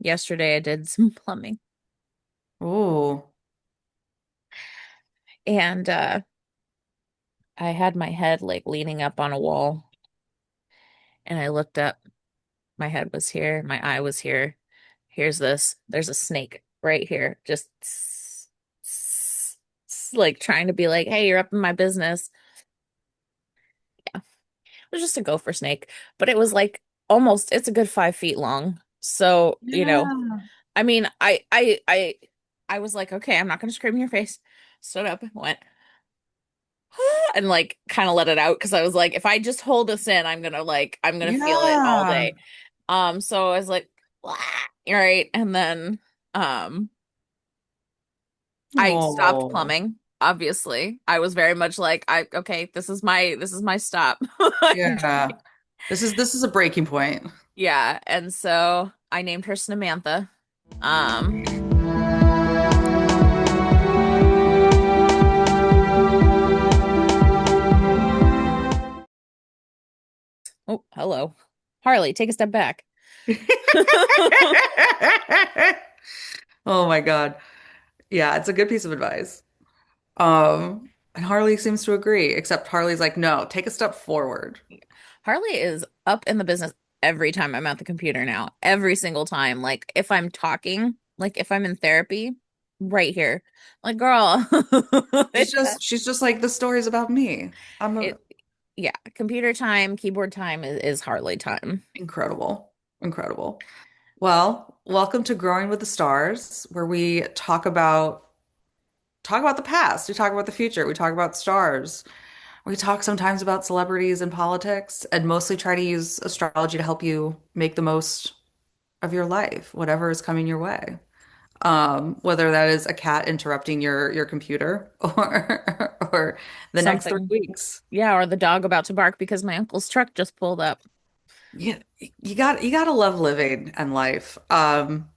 yesterday I did some plumbing Oh, and I had my head like leaning up on a wall and I looked up. My head was here, my eye was here. Here's this. There's a snake right here. Just like trying to be like, "Hey, you're up in my business." Yeah. It was just a gopher snake, but it was like almost it's a good 5 feet long. So, yeah. I mean, I was like, okay, I'm not gonna scream in your face. Stood up and went and like kind of let it out because I was like, if I just hold this in, I'm gonna feel it all Yeah. day. So I was like, "Wah," right, and then um I stopped Oh, plumbing. Obviously, I was very much like, I okay, this is my stop. yeah. This is a breaking point. Yeah, and so I named her Samantha. Um, oh, hello. Harley, take a step back. Oh my God. Yeah, it's a good piece of advice. And Harley seems to agree, except Harley's like, no, take a step forward. Harley is up in the business every time I'm at the computer now. Every single time. Like if I'm talking, like if I'm in therapy, right here. Like, girl, She's just like the story's about me. I'm a it yeah, computer time, keyboard time is Harley time. incredible. Incredible. Well, welcome to Growing with the Stars, where we talk about the past, we talk about the future, we talk about stars. We talk sometimes about celebrities and politics, and mostly try to use astrology to help you make the most of your life, whatever is coming your way. Whether that is a cat interrupting your computer or the next three Something. weeks. Yeah, or the dog about to bark because my uncle's truck just pulled up. Yeah, you gotta love living and life. I'm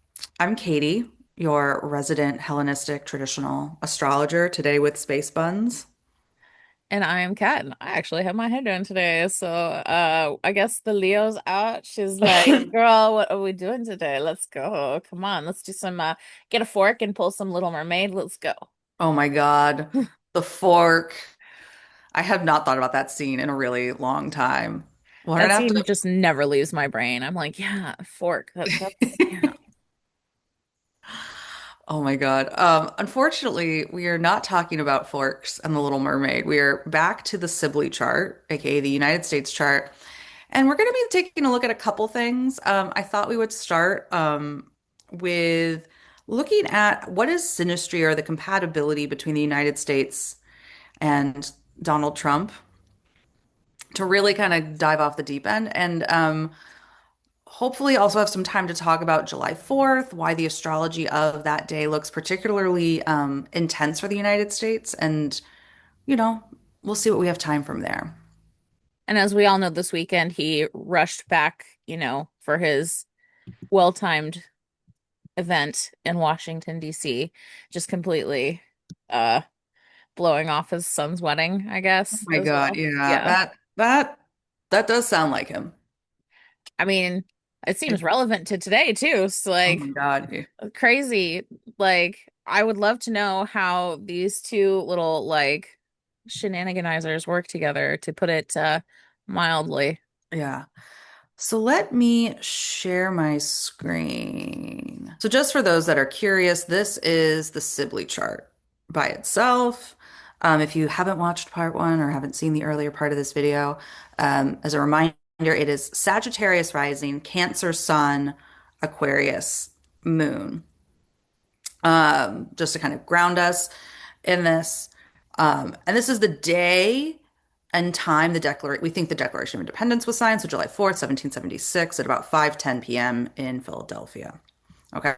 Katie, your resident Hellenistic traditional astrologer, today with space buns. And I am Kat, and I actually have my hair done today. So I guess the Leo's out. She's like, girl, what are we doing today? Let's go. Come on, let's do some get a fork and pull some Little Mermaid. Let's go. Oh my God, the fork. I have not thought about that scene in a really long time. We're That gonna have scene to. just never leaves my brain. I'm like, yeah, fork. That's yeah. Oh my God. Unfortunately, we are not talking about forks and the Little Mermaid. We are back to the Sibley chart, aka the United States chart, and we're going to be taking a look at a couple things. I thought we would start with looking at what is synastry or the compatibility between the United States and Donald Trump to really kind of dive off the deep end and hopefully also have some time to talk about July 4th, why the astrology of that day looks particularly intense for the United States. And, you know, we'll see what we have time from there. And as we all know, this weekend he rushed back, for his well-timed event in Washington, D.C., just completely uh blowing off his son's wedding, I Oh guess, my as God. well. Yeah, Yeah. that does sound like him. I mean, it seems It, relevant to today too. So oh like my God. crazy. Like I would love to know how these two little like shenaniganizers work together to put it mildly. Yeah. So let me share my screen. So just for those that are curious, this is the Sibley chart by itself. If you haven't watched part one or haven't seen the earlier part of this video, as a reminder, it is Sagittarius rising, Cancer sun, Aquarius moon. Just to kind of ground us in this. And this is the day and time we think the Declaration of Independence was signed, so July 4th, 1776 at about 5:10 p.m. in Philadelphia. Okay.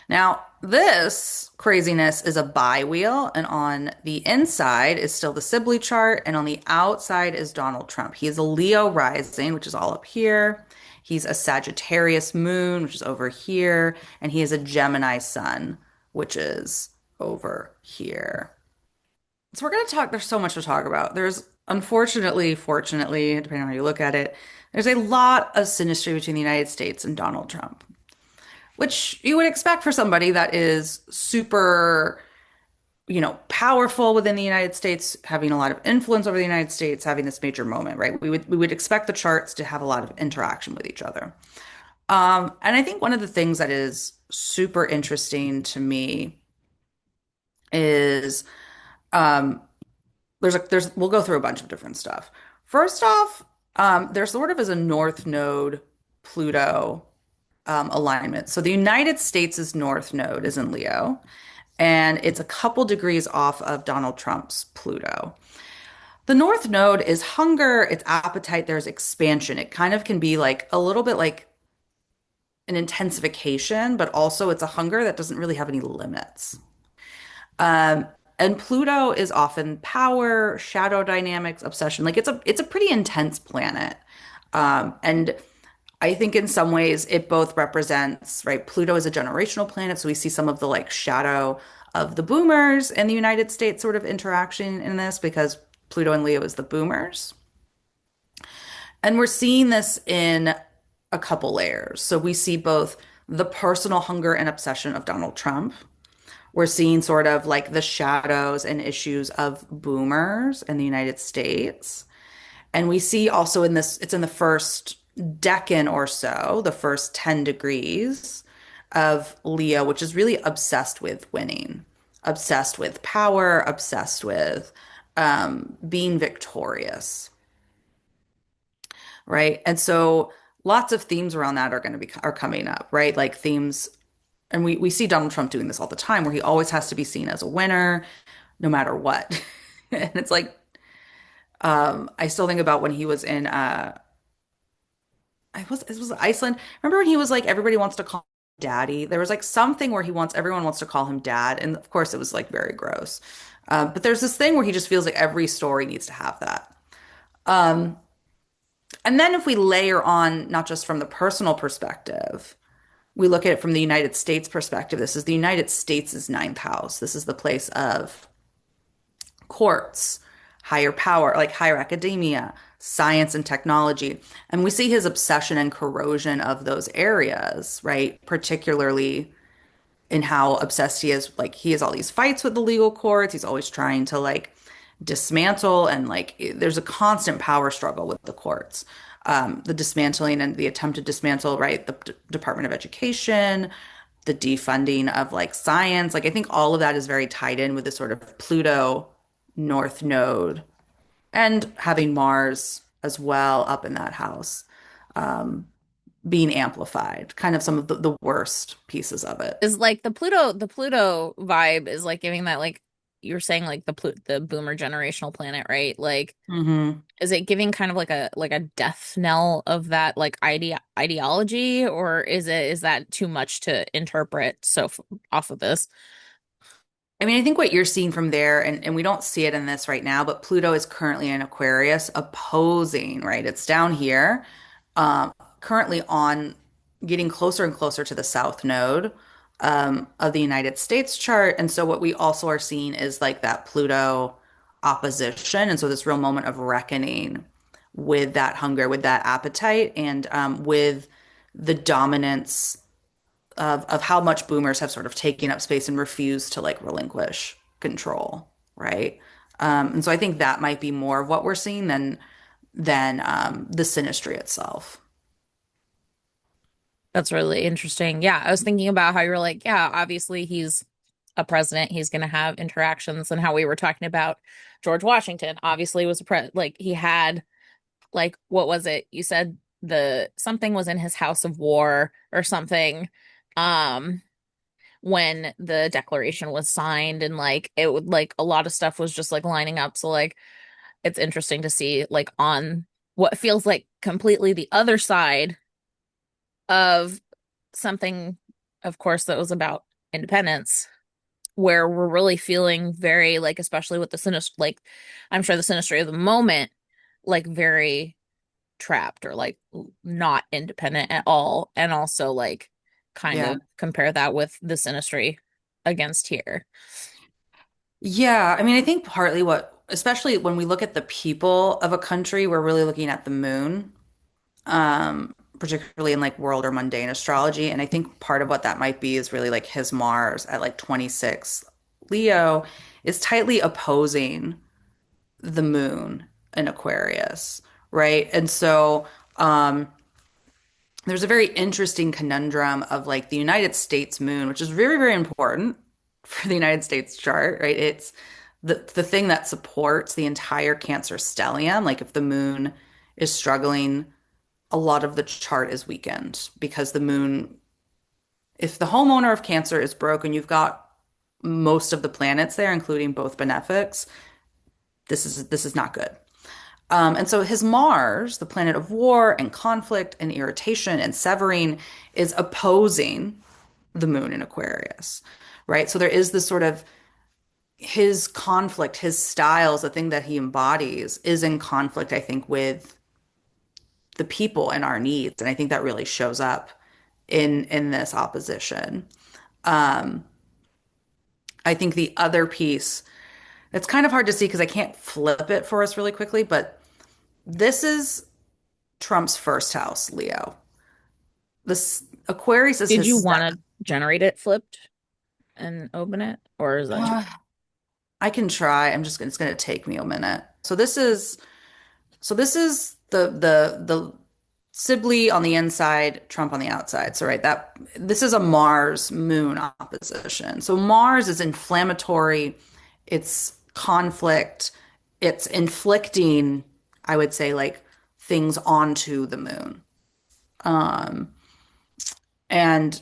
Now, this craziness is a biwheel, and on the inside is still the Sibley chart, and on the outside is Donald Trump. He is a Leo rising, which is all up here. He's a Sagittarius moon, which is over here, and he is a Gemini sun, which is over here. So we're going to talk, there's so much to talk about. There's unfortunately, fortunately, depending on how you look at it, there's a lot of synastry between the United States and Donald Trump. which you would expect for somebody that is super, powerful within the United States, having a lot of influence over the United States, having this major moment, right? We would expect the charts to have a lot of interaction with each other. And I think one of the things that is super interesting to me is um, there's we'll go through a bunch of different stuff. First off, there sort of is a North Node Pluto alignment. So the United States' North Node is in Leo, and it's a couple degrees off of Donald Trump's Pluto. The North Node is hunger, it's appetite, there's expansion. It kind of can be like a little bit like an intensification, but also it's a hunger that doesn't really have any limits. Um, and Pluto is often power, shadow dynamics, obsession. Like it's a pretty intense planet. And I think in some ways it both represents, right? Pluto is a generational planet, so we see some of the like shadow of the boomers in the United States sort of interaction in this because Pluto and Leo is the boomers. And we're seeing this in a couple layers. So we see both the personal hunger and obsession of Donald Trump. We're seeing sort of like the shadows and issues of boomers in the United States. And we see also in this, it's in the first decan or so, the first 10 degrees of Leo, which is really obsessed with winning, obsessed with power, obsessed with being victorious, right? And so lots of themes around that are coming up, right? Like themes, and we see Donald Trump doing this all the time, where he always has to be seen as a winner, no matter what. And it's like I still think about when he was in it was Iceland. Remember when he was like everybody wants to call him daddy? There was like something where he wants everyone wants to call him dad, and of course it was like very gross. But there's this thing where he just feels like every story needs to have that. Um, and then if we layer on not just from the personal perspective, we look at it from the United States perspective. This is the United States' ninth house. This is the place of courts, higher power, like higher academia, science and technology. And we see his obsession and corrosion of those areas, right? Particularly in how obsessed he is. Like he has all these fights with the legal courts. He's always trying to like dismantle and like there's a constant power struggle with the courts. The dismantling and the attempt to dismantle, right? The Department of Education, the defunding of like science. Like I think all of that is very tied in with this sort of Pluto North Node and having Mars as well up in that house, being amplified, kind of some of the worst pieces of it. Is like the Pluto vibe is like giving that like you're saying like the boomer generational planet, right? Like Hmm. is it giving kind of like a death knell of that like ideology, or is that too much to interpret off of this? I mean, I think what you're seeing from there, and we don't see it in this right now, but Pluto is currently in Aquarius opposing, right? It's down here, currently on getting closer and closer to the South Node of the United States chart. And so what we also are seeing is like that Pluto opposition. And so this real moment of reckoning with that hunger, with that appetite, and with the dominance of how much boomers have sort of taken up space and refused to like relinquish control, right? And so I think that might be more of what we're seeing than the synastry itself. That's really interesting. Yeah, I was thinking about how you're like, yeah, obviously he's a president, he's going to have interactions, and how we were talking about George Washington obviously was a like he had like what was it? You said the something was in his house of war or something. Um when the declaration was signed, and like it would like a lot of stuff was just like lining up. So like it's interesting to see like on what feels like completely the other side of something, of course, that was about independence, where we're really feeling very like, especially with the sinister, like I'm sure the sinistry of the moment, like very trapped or like not independent at all. And also like kind Yeah. of compare that with the sinistry against here. Yeah. I mean, I think partly especially when we look at the people of a country, we're really looking at the moon. particularly in like world or mundane astrology. And I think part of what that might be is really like his Mars at like 26. Leo is tightly opposing the moon in Aquarius, right? And so there's a very interesting conundrum of like the United States moon, which is very, very important for the United States chart, right? It's the thing that supports the entire Cancer stellium. Like if the moon is struggling, a lot of the chart is weakened because the moon, if the homeowner of Cancer is broken, you've got most of the planets there, including both benefics. This is not good. And so his Mars, the planet of war and conflict and irritation and severing, is opposing the moon in Aquarius, right? So there is this sort of his conflict, his styles, the thing that he embodies is in conflict, I think, with the people and our needs. And I think that really shows up in this opposition. Um, I think the other piece, it's kind of hard to see because I can't flip it for us really quickly, but this is Trump's first house, Leo. This Aquarius is Did his you want seventh. to generate it flipped and open it, or is that too? Uh, I can try. It's gonna take me a minute. So this is the Sibley on the inside, Trump on the outside. So right, that this is a Mars Moon opposition. So Mars is inflammatory, it's conflict, it's inflicting, I would say, like things onto the moon. Um, and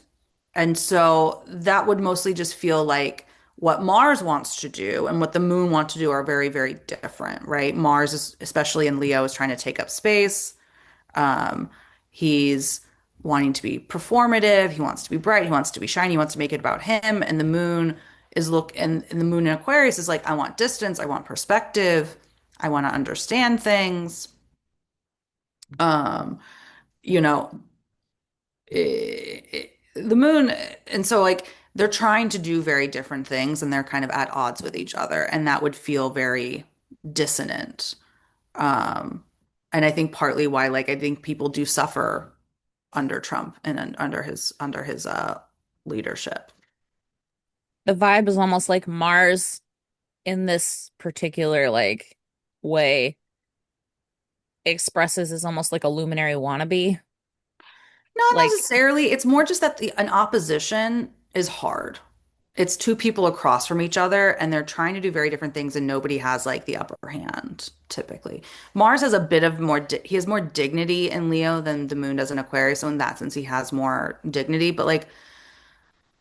and so that would mostly just feel like what Mars wants to do and what the moon wants to do are very, very different, right? Mars is, especially in Leo, is trying to take up space. Um, he's wanting to be performative. He wants to be bright. He wants to be shiny. He wants to make it about him. And the moon and the moon in Aquarius is like, I want distance. I want perspective. I want to understand things. Um, you know, the moon, and so like they're trying to do very different things and they're kind of at odds with each other. And that would feel very dissonant. Um, and I think partly why, like, I think people do suffer under Trump and under his leadership. The vibe is almost like Mars in this particular like way expresses as almost like a luminary wannabe. Not Like necessarily. It's more just that an opposition is hard. It's two people across from each other, and they're trying to do very different things, and nobody has like the upper hand typically. Mars has a bit of more, he has more dignity in Leo than the moon does in Aquarius. So in that sense, he has more dignity. But like,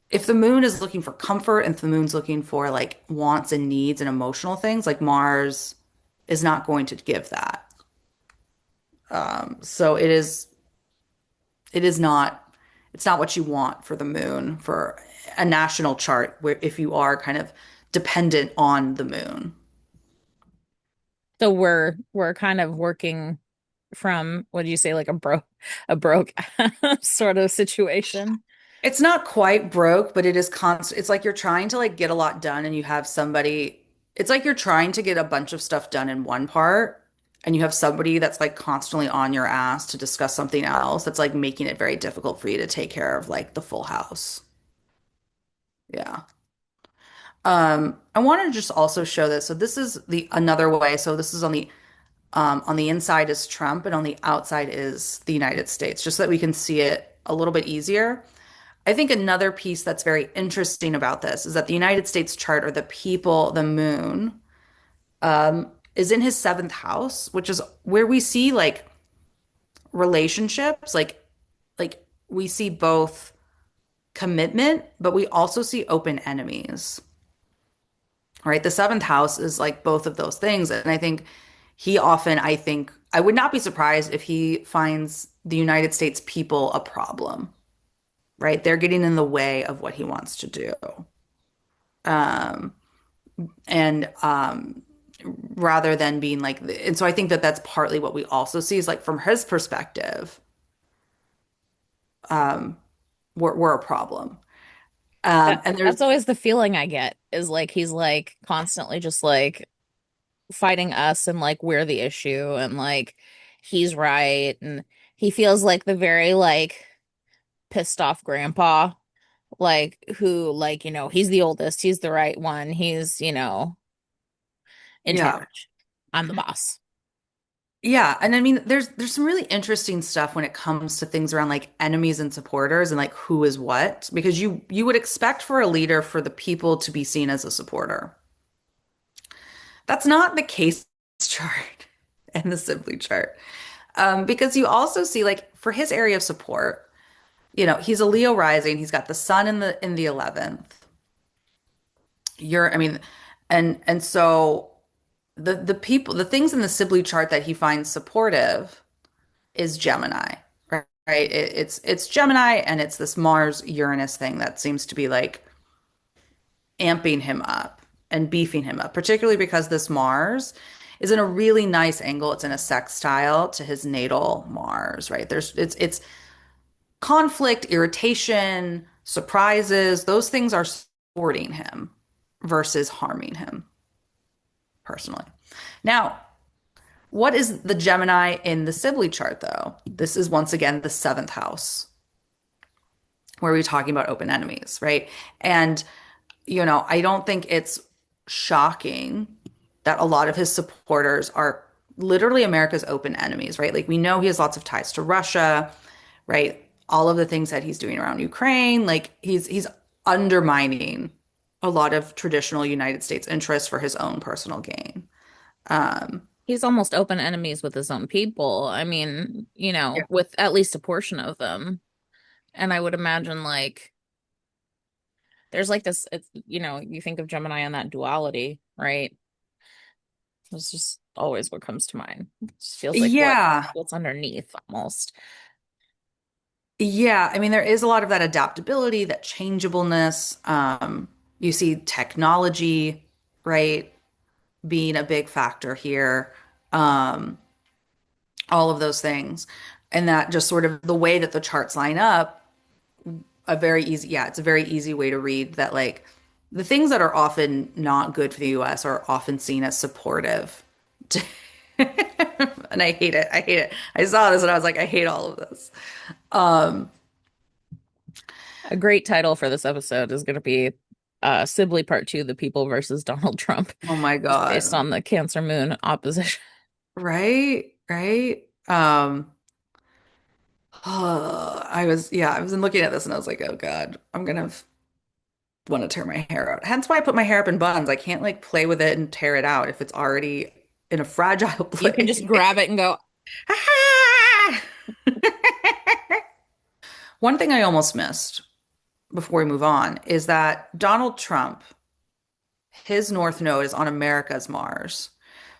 if the moon is looking for comfort and if the moon's looking for like wants and needs and emotional things, like Mars is not going to give that. So it is not, it's not what you want for the moon for a national chart where if you are kind of dependent on the moon. so we're kind of working from what do you say like a broke sort of situation. It's not quite broke, but it is constant. It's like you're trying to like get a lot done and you have somebody, it's like you're trying to get a bunch of stuff done in one part and you have somebody that's like constantly on your ass to discuss something else that's like making it very difficult for you to take care of like the full house. Yeah. I wanted to just also show this. So this is the another way. So this is on the inside is Trump and on the outside is the United States, just so that we can see it a little bit easier. I think another piece that's very interesting about this is that the United States chart or the people, the moon, is in his seventh house, which is where we see like relationships, like we see both commitment, but we also see open enemies. Right? The seventh house is like both of those things. And I think I think, I would not be surprised if he finds the United States people a problem, right? They're getting in the way of what he wants to do. Um, and rather than being like, and so I think that that's partly what we also see is like from his perspective, we're a problem. And there's That's always the feeling I get is like he's like constantly just like fighting us and like we're the issue and like he's right and he feels like the very like pissed off grandpa, like who like, he's the oldest, he's the right one, he's, in Yeah. charge. I'm the boss. Yeah, and I mean there's some really interesting stuff when it comes to things around like enemies and supporters and like who is what because you would expect for a leader for the people to be seen as a supporter. That's not the case chart and the Sibley chart. Because you also see like for his area of support, he's a Leo rising, he's got the sun in the 11th. I mean, and so the things in the Sibley chart that he finds supportive is Gemini, right? It's Gemini and it's this Mars Uranus thing that seems to be like amping him up and beefing him up, particularly because this Mars is in a really nice angle. It's in a sextile to his natal Mars, right? It's conflict, irritation, surprises, those things are supporting him versus harming him personally. Now, what is the Gemini in the Sibley chart, though? This is once again the seventh house, where we're talking about open enemies, right? And, I don't think it's shocking that a lot of his supporters are literally America's open enemies, right? Like we know he has lots of ties to Russia, right? All of the things that he's doing around Ukraine, like he's undermining a lot of traditional United States interests for his own personal gain. Um, He's almost open enemies with his own people. I mean, yeah. with at least a portion of them. And I would imagine like there's like this, it's, you think of Gemini and that duality, right? It's just always what comes to mind. It just feels like Yeah. what's underneath almost. Yeah, I mean, there is a lot of that adaptability, that changeableness. You see technology, right, being a big factor here. Um, all of those things. And that just sort of the way that the charts line up, it's a very easy way to read that like the things that are often not good for the US are often seen as supportive. And I hate it. I hate it. I saw this and I was like, I hate all of this. Um, A great title for this episode is going to be Sibley Part 2, The People versus Donald Trump, oh my just based God. on the Cancer Moon opposition. Right, right. I was looking at this and I was like, oh God, I'm gonna want to tear my hair out. Hence why I put my hair up in buns. I can't like play with it and tear it out if it's already in a fragile You can place. just grab it and go, One thing I almost missed before we move on is that Donald Trump, his North Node is on America's Mars.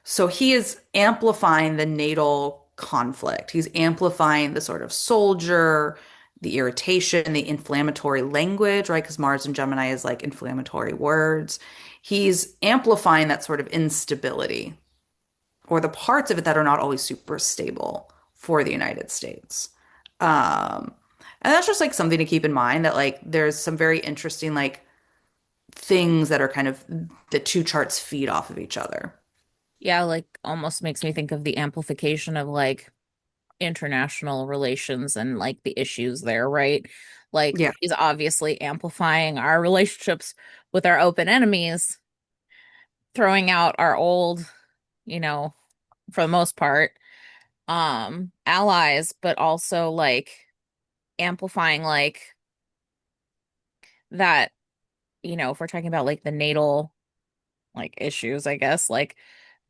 So he is amplifying the natal conflict. He's amplifying the sort of soldier, the irritation, the inflammatory language, right? Because Mars and Gemini is like inflammatory words. He's amplifying that sort of instability or the parts of it that are not always super stable for the United States. Um, and that's just like something to keep in mind that like there's some very interesting like things that are kind of the two charts feed off of each other. yeah, like almost makes me think of the amplification of like international relations and like the issues there, right? Like Yeah. he's obviously amplifying our relationships with our open enemies, throwing out our old, you know, for the most part, allies, but also like amplifying like that, if we're talking about like the natal like issues, I guess, like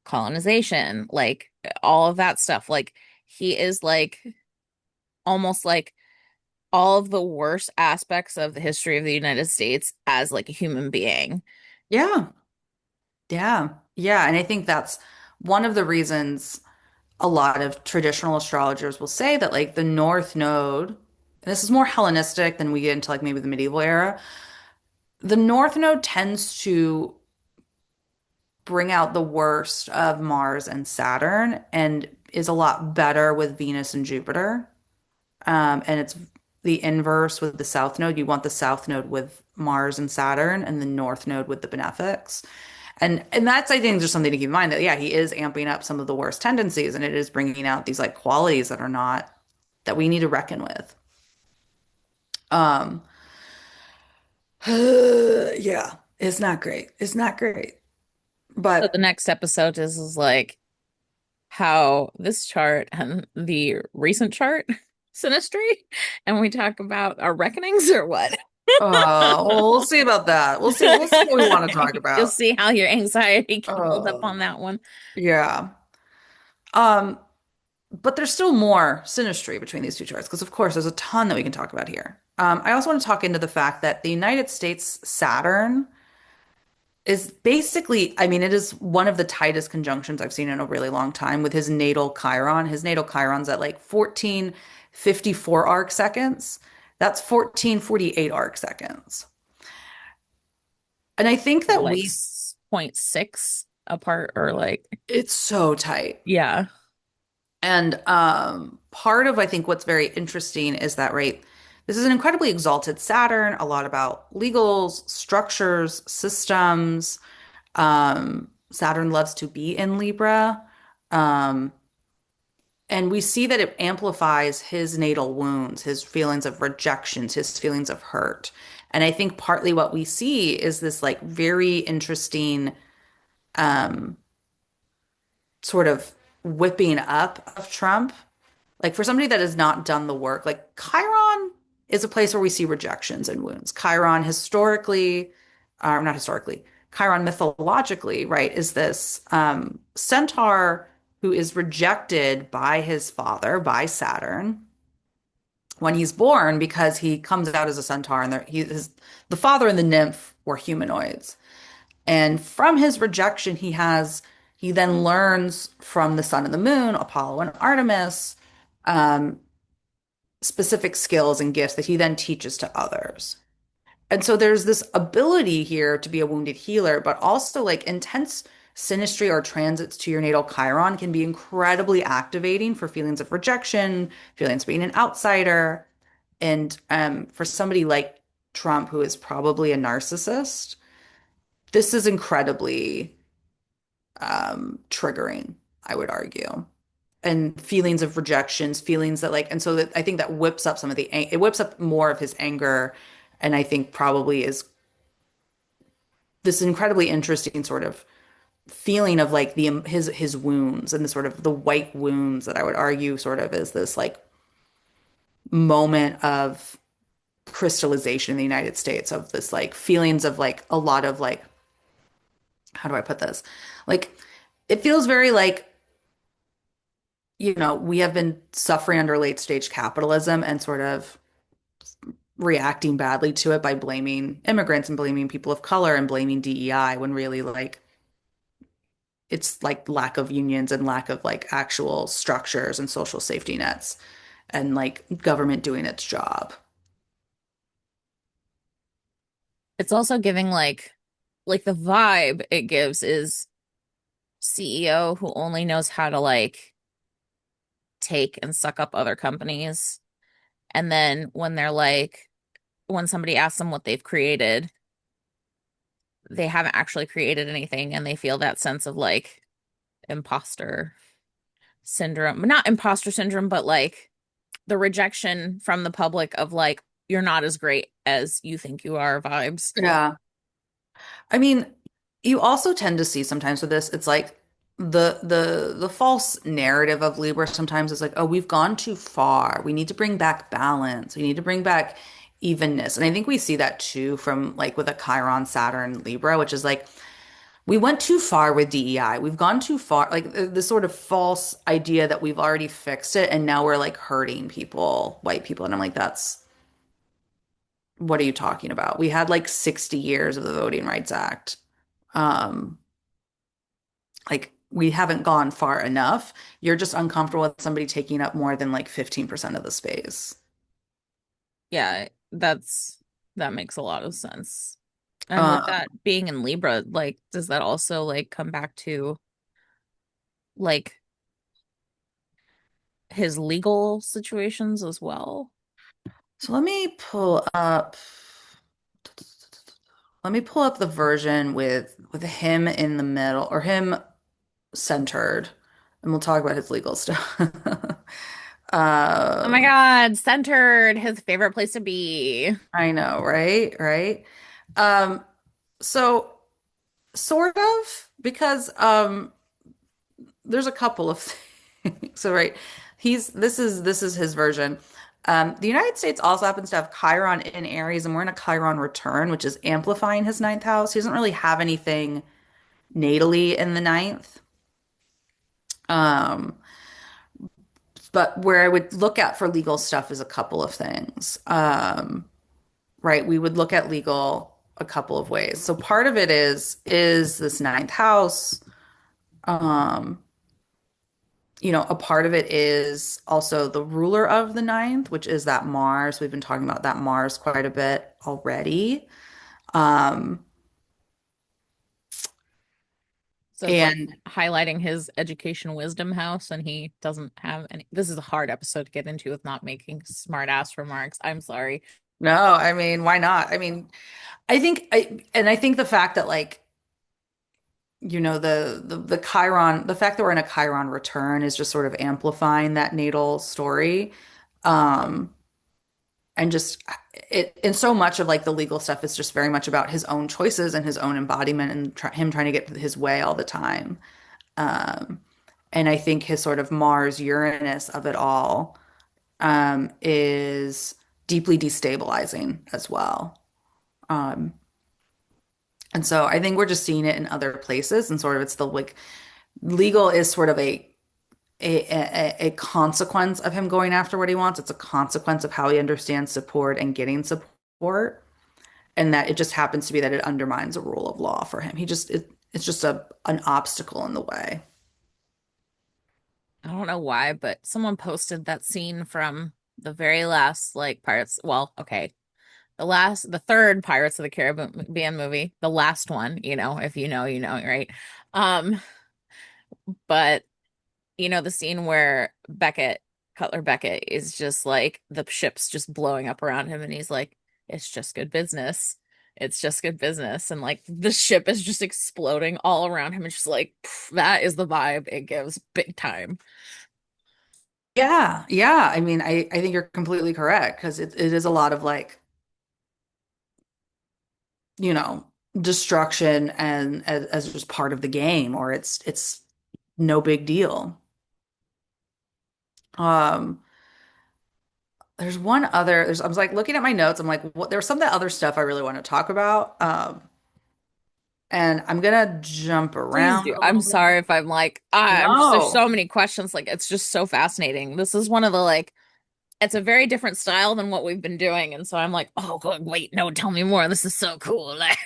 colonization, like all of that stuff. Like he is like almost like all of the worst aspects of the history of the United States as like a human being. Yeah. Yeah. Yeah. And I think that's one of the reasons a lot of traditional astrologers will say that like the North Node, and this is more Hellenistic than we get into like maybe the medieval era, the North Node tends to bring out the worst of Mars and Saturn and is a lot better with Venus and Jupiter. And it's the inverse with the South Node. You want the South Node with Mars and Saturn and the North Node with the benefics. And that's I think just something to keep in mind that yeah, he is amping up some of the worst tendencies and it is bringing out these like qualities that are not that we need to reckon with. Um, yeah, it's not great. It's not great. So the But next episode is like how this chart and the recent chart synastry, and we talk about our reckonings or what? well, we'll see about that. We'll see what we want to talk You'll about. see how your anxiety can build up on Uh, that one. yeah. Um, but there's still more synastry between these two charts because, of course, there's a ton that we can talk about here. I also want to talk into the fact that the United States Saturn is basically, I mean, it is one of the tightest conjunctions I've seen in a really long time with his natal Chiron. His natal Chiron's at like 1454 arc seconds. That's 1448 arc seconds. And I think Or that like we, 0.6 apart or like it's so tight. yeah. And part of I think what's very interesting is that, right, this is an incredibly exalted Saturn, a lot about legals, structures, systems. Saturn loves to be in Libra. Um, and we see that it amplifies his natal wounds, his feelings of rejections, his feelings of hurt. And I think partly what we see is this like very interesting um, sort of whipping up of Trump. Like for somebody that has not done the work, like Chiron is a place where we see rejections and wounds. Chiron historically, not historically, Chiron mythologically, right, is this centaur who is rejected by his father, by Saturn, when he's born because he comes out as a centaur and the father and the nymph were humanoids. And from his rejection, he then learns from the sun and the moon, Apollo and Artemis, um, specific skills and gifts that he then teaches to others. And so there's this ability here to be a wounded healer, but also like intense synastry or transits to your natal Chiron can be incredibly activating for feelings of rejection, feelings of being an outsider. And for somebody like Trump, who is probably a narcissist, this is incredibly triggering, I would argue. And feelings of rejections, feelings that like, and so that I think that whips up some of it whips up more of his anger, and I think probably is this incredibly interesting sort of feeling of like the his wounds and the sort of the white wounds that I would argue sort of is this like moment of crystallization in the United States of this like feelings of like a lot of like how do I put this? Like it feels very like we have been suffering under late stage capitalism and sort of reacting badly to it by blaming immigrants and blaming people of color and blaming DEI when really like it's like lack of unions and lack of like actual structures and social safety nets and like government doing its job. It's also giving like the vibe it gives is CEO who only knows how to like take and suck up other companies. And then when somebody asks them what they've created, they haven't actually created anything and they feel that sense of like imposter syndrome. Not imposter syndrome, but like the rejection from the public of like, you're not as great as you think you are vibes. Yeah. I mean, you also tend to see sometimes with this, it's like the false narrative of Libra sometimes is like, oh, we've gone too far. We need to bring back balance. We need to bring back evenness. And I think we see that too from like with a Chiron Saturn Libra, which is like we went too far with DEI. We've gone too far, like this sort of false idea that we've already fixed it and now we're like hurting people, white people. And I'm like, that's what are you talking about? We had like 60 years of the Voting Rights Act. Um, like we haven't gone far enough. You're just uncomfortable with somebody taking up more than like 15% of the space. Yeah, that makes a lot of sense. And with Um, that being in Libra, like, does that also like come back to like his legal situations as well? so let me pull up the version with him in the middle or him centered, and we'll talk about his legal stuff. Oh my Um, God, centered, his favorite place to be. I know, right? Right. Um, so sort of because there's a couple of things. So right, he's this is his version. The United States also happens to have Chiron in Aries, and we're in a Chiron return, which is amplifying his ninth house. He doesn't really have anything natally in the ninth. Um, but where I would look at for legal stuff is a couple of things. Right, we would look at legal a couple of ways. So part of it is this ninth house. Um, a part of it is also the ruler of the ninth, which is that Mars. We've been talking about that Mars quite a bit already. Um, So it's like and highlighting his education wisdom house, and he doesn't have any. This is a hard episode to get into with not making smart ass remarks. I'm sorry. no, I mean, why not? I mean, I think the fact that like, the Chiron, the fact that we're in a Chiron return is just sort of amplifying that natal story. Um, and just it and so much of like the legal stuff is just very much about his own choices and his own embodiment and him trying to get his way all the time. um and I think his sort of Mars Uranus of it all is deeply destabilizing as well. And so I think we're just seeing it in other places, and sort of it's the like legal is sort of a consequence of him going after what he wants. It's a consequence of how he understands support and getting support, and that it just happens to be that it undermines a rule of law for him. It's just an obstacle in the way. I don't know why, but someone posted that scene from the very last like Pirates. Well, okay, the third Pirates of the Caribbean movie, the last one. If you know, you know, right? Um, but the scene where Cutler Beckett is just like the ship's just blowing up around him, and he's like, "It's just good business. It's just good business," and like the ship is just exploding all around him. It's just like that is the vibe it gives, big time. Yeah, yeah. I mean, I think you're completely correct because it is a lot of like, you know, destruction and as just part of the game, or it's no big deal. Um, there's one other, I was like looking at my notes. I'm like, what, there's some other stuff I really want to talk about. And I'm gonna jump Please around do. a I'm little bit. sorry if I'm like, there's No. so many questions. Like, it's just so fascinating. This is one of the like, it's a very different style than what we've been doing. And so I'm like, oh, good, wait, no, tell me more. This is so cool. Like,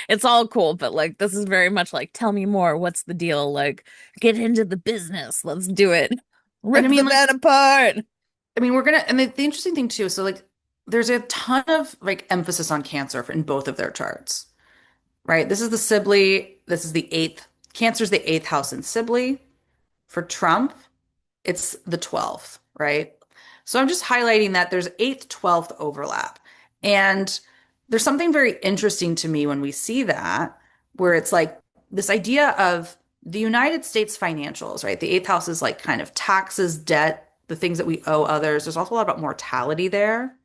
it's all cool, but like, this is very much like, tell me more. What's the deal? Like, get into the business. Let's do it. And Rip the bed apart. we're gonna, and the interesting thing too, so like, there's a ton of like emphasis on Cancer in both of their charts, right? This is the Sibley, this is the eighth, Cancer's the eighth house in Sibley. For Trump, it's the 12th, right? So I'm just highlighting that there's 8th, 12th overlap. And there's something very interesting to me when we see that, where it's like this idea of the United States financials, right? The eighth house is like kind of taxes, debt, the things that we owe others. There's also a lot about mortality there.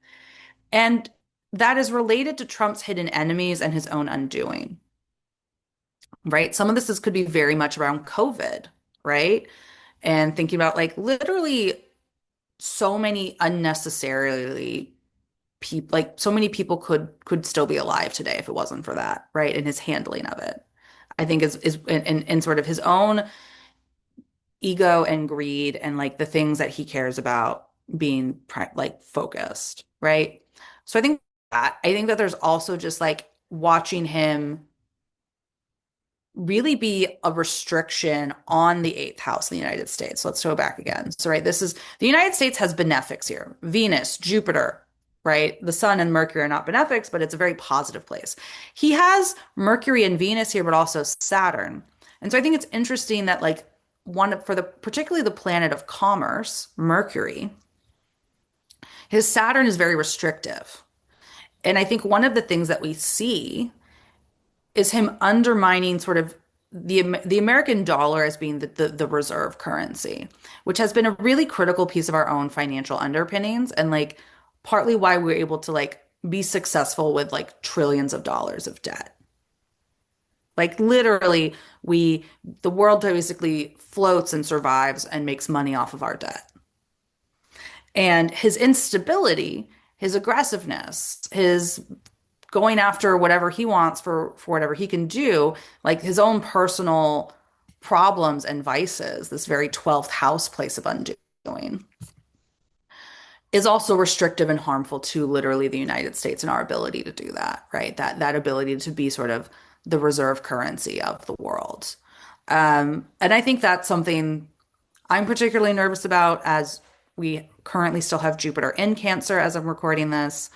And that is related to Trump's hidden enemies and his own undoing, right? Some of this could be very much around COVID, right? And thinking about like literally so many unnecessarily people, like so many people could still be alive today if it wasn't for that, right? And his handling of it, I think is in sort of his own ego and greed and like the things that he cares about being like focused, right? So I think that there's also just like watching him really be a restriction on the eighth house in the United States. Let's go back again. So, right, this is the United States has benefics here. Venus, Jupiter, right? The sun and Mercury are not benefics, but it's a very positive place. He has Mercury and Venus here, but also Saturn. And so I think it's interesting that like one for the particularly the planet of commerce, Mercury, his Saturn is very restrictive. And I think one of the things that we see is him undermining sort of the American dollar as being the reserve currency, which has been a really critical piece of our own financial underpinnings and like partly why we're able to like be successful with like trillions of dollars of debt. Like literally, the world basically floats and survives and makes money off of our debt. And his instability, his aggressiveness, his going after whatever he wants for whatever he can do, like his own personal problems and vices, this very 12th house place of undoing, is also restrictive and harmful to literally the United States and our ability to do that, right? That ability to be sort of the reserve currency of the world. And I think that's something I'm particularly nervous about as we currently still have Jupiter in Cancer as I'm recording this.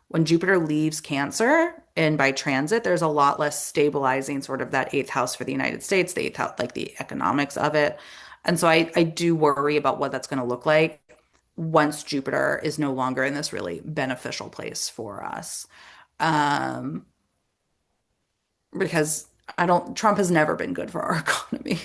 When Jupiter leaves Cancer and by transit, there's a lot less stabilizing sort of that eighth house for the United States, the eighth house, like the economics of it. And so I do worry about what that's going to look like once Jupiter is no longer in this really beneficial place for us. Um, because Trump has never been good for our economy.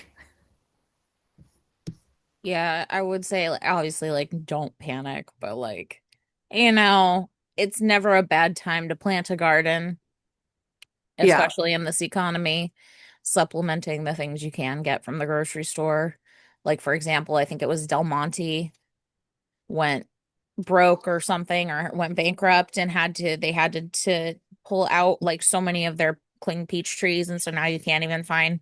Yeah, I would say like, obviously like don't panic, but like you know, it's never a bad time to plant a garden, Yeah. especially in this economy, supplementing the things you can get from the grocery store. Like for example, I think it was Del Monte went broke or something or went bankrupt and had to pull out like so many of their cling peach trees, and so now you can't even find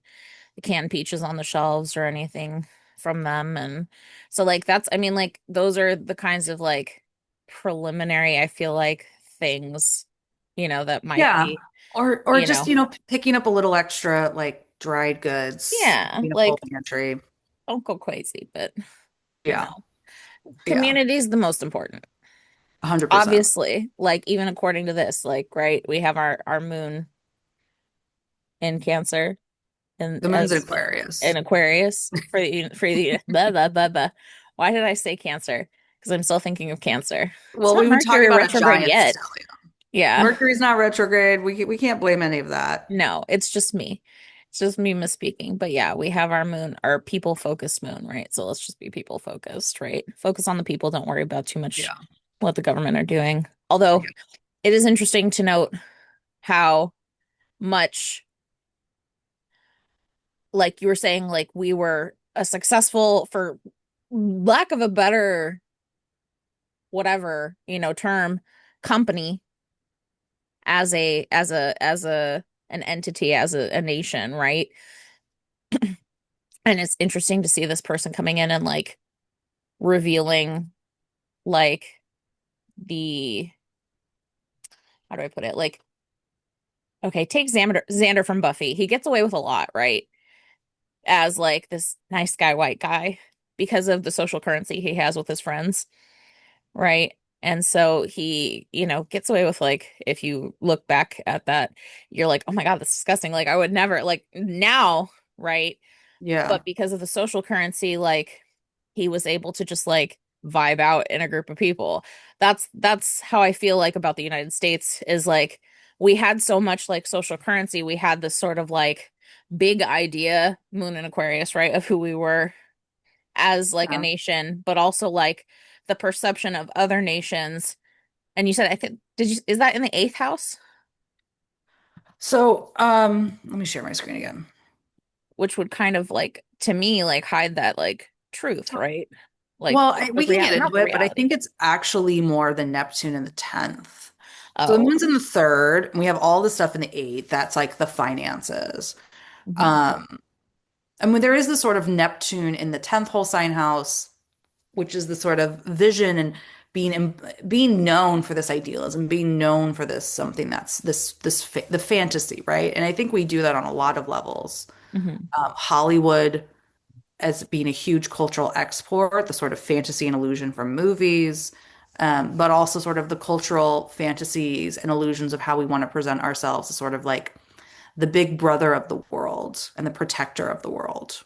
the canned peaches on the shelves or anything from them. And so like that's I mean like those are the kinds of like preliminary I feel like things that might Yeah. be Or you just, know picking up a little extra like dried goods yeah, in a full like pantry. don't go crazy, but you Yeah. know Yeah. community is the most important. 100%. Obviously, like even according to this, like right, we have our moon in Cancer and The moon's in as an Aquarius. Aquarius for the blah blah blah blah. Why did I say Cancer? Because I'm still thinking of Cancer. It's Well, not we've been talking Mercury about a retrograde giant yet. stellium. Yeah. Mercury's not retrograde. We can't blame any of that. No, it's just me. It's just me misspeaking. But yeah, we have our moon, our people focused moon, right? So let's just be people focused, right? Focus on the people. Don't worry about too much Yeah. what the government are doing. Although it is interesting to note how much, like you were saying, like we were a successful, for lack of a better, whatever, term, company as a an entity, as a nation, right? And it's interesting to see this person coming in and like revealing like the how do I put it? Like, okay, take Xander from Buffy. He gets away with a lot, right? As like this nice guy, white guy, because of the social currency he has with his friends, right? And so he, gets away with like, if you look back at that, you're like, oh my God, that's disgusting. Like, I would never, like, now, right? Yeah. But because of the social currency, like he was able to just like vibe out in a group of people. That's how I feel like about the United States is like we had so much like social currency. We had this sort of like big idea, Moon and Aquarius, right, of who we were as like a Yeah. nation, but also like the perception of other nations. And you said, I think, is that in the eighth house? So, let me share my screen again. Which would kind of like, to me, like hide that like truth, right? Like Well, the we can real, get not into the it, but I reality. think it's actually more the Neptune in the 10th. So the Oh. moon's in the third, and we have all the stuff in the eighth. That's like the finances. Mhm. Um, and when there is this sort of Neptune in the 10th whole sign house, which is the sort of vision and being known for this idealism, being known for this something that's the fantasy, right? And I think we do that on a lot of levels. Mhm. Hollywood as being a huge cultural export, the sort of fantasy and illusion from movies, but also sort of the cultural fantasies and illusions of how we want to present ourselves as sort of like the big brother of the world and the protector of the world.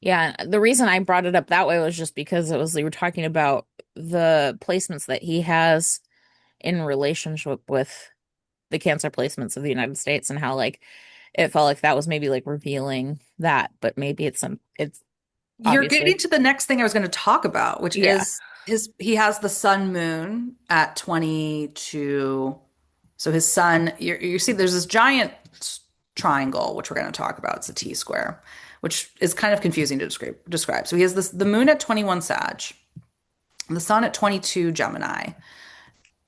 Yeah, the reason I brought it up that way was just because it was we were talking about the placements that he has in relationship with the cancer placements of the United States and how like it felt like that was maybe like revealing that, but maybe it's You're obviously. getting to the next thing I was going to talk about, which Yeah. is he has the sun moon at 22. So his sun, you see there's this giant triangle, which we're going to talk about. It's a T square, which is kind of confusing to describe. So he has the moon at 21 Sag, the sun at 22 Gemini,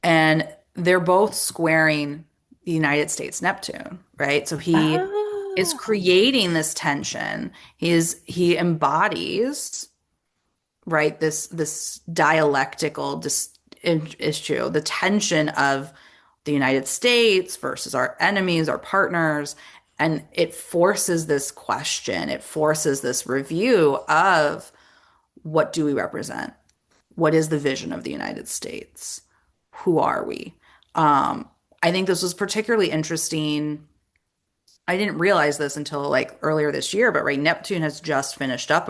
and they're both squaring the United States Neptune, right? So he is Oh. creating this tension. He embodies, right, this dialectical issue, the tension of the United States versus our enemies, our partners, and it forces this question, it forces this review of what do we represent? What is the vision of the United States? Who are we? Um, I think this was particularly interesting. I didn't realize this until like earlier this year, but right, Neptune has just finished up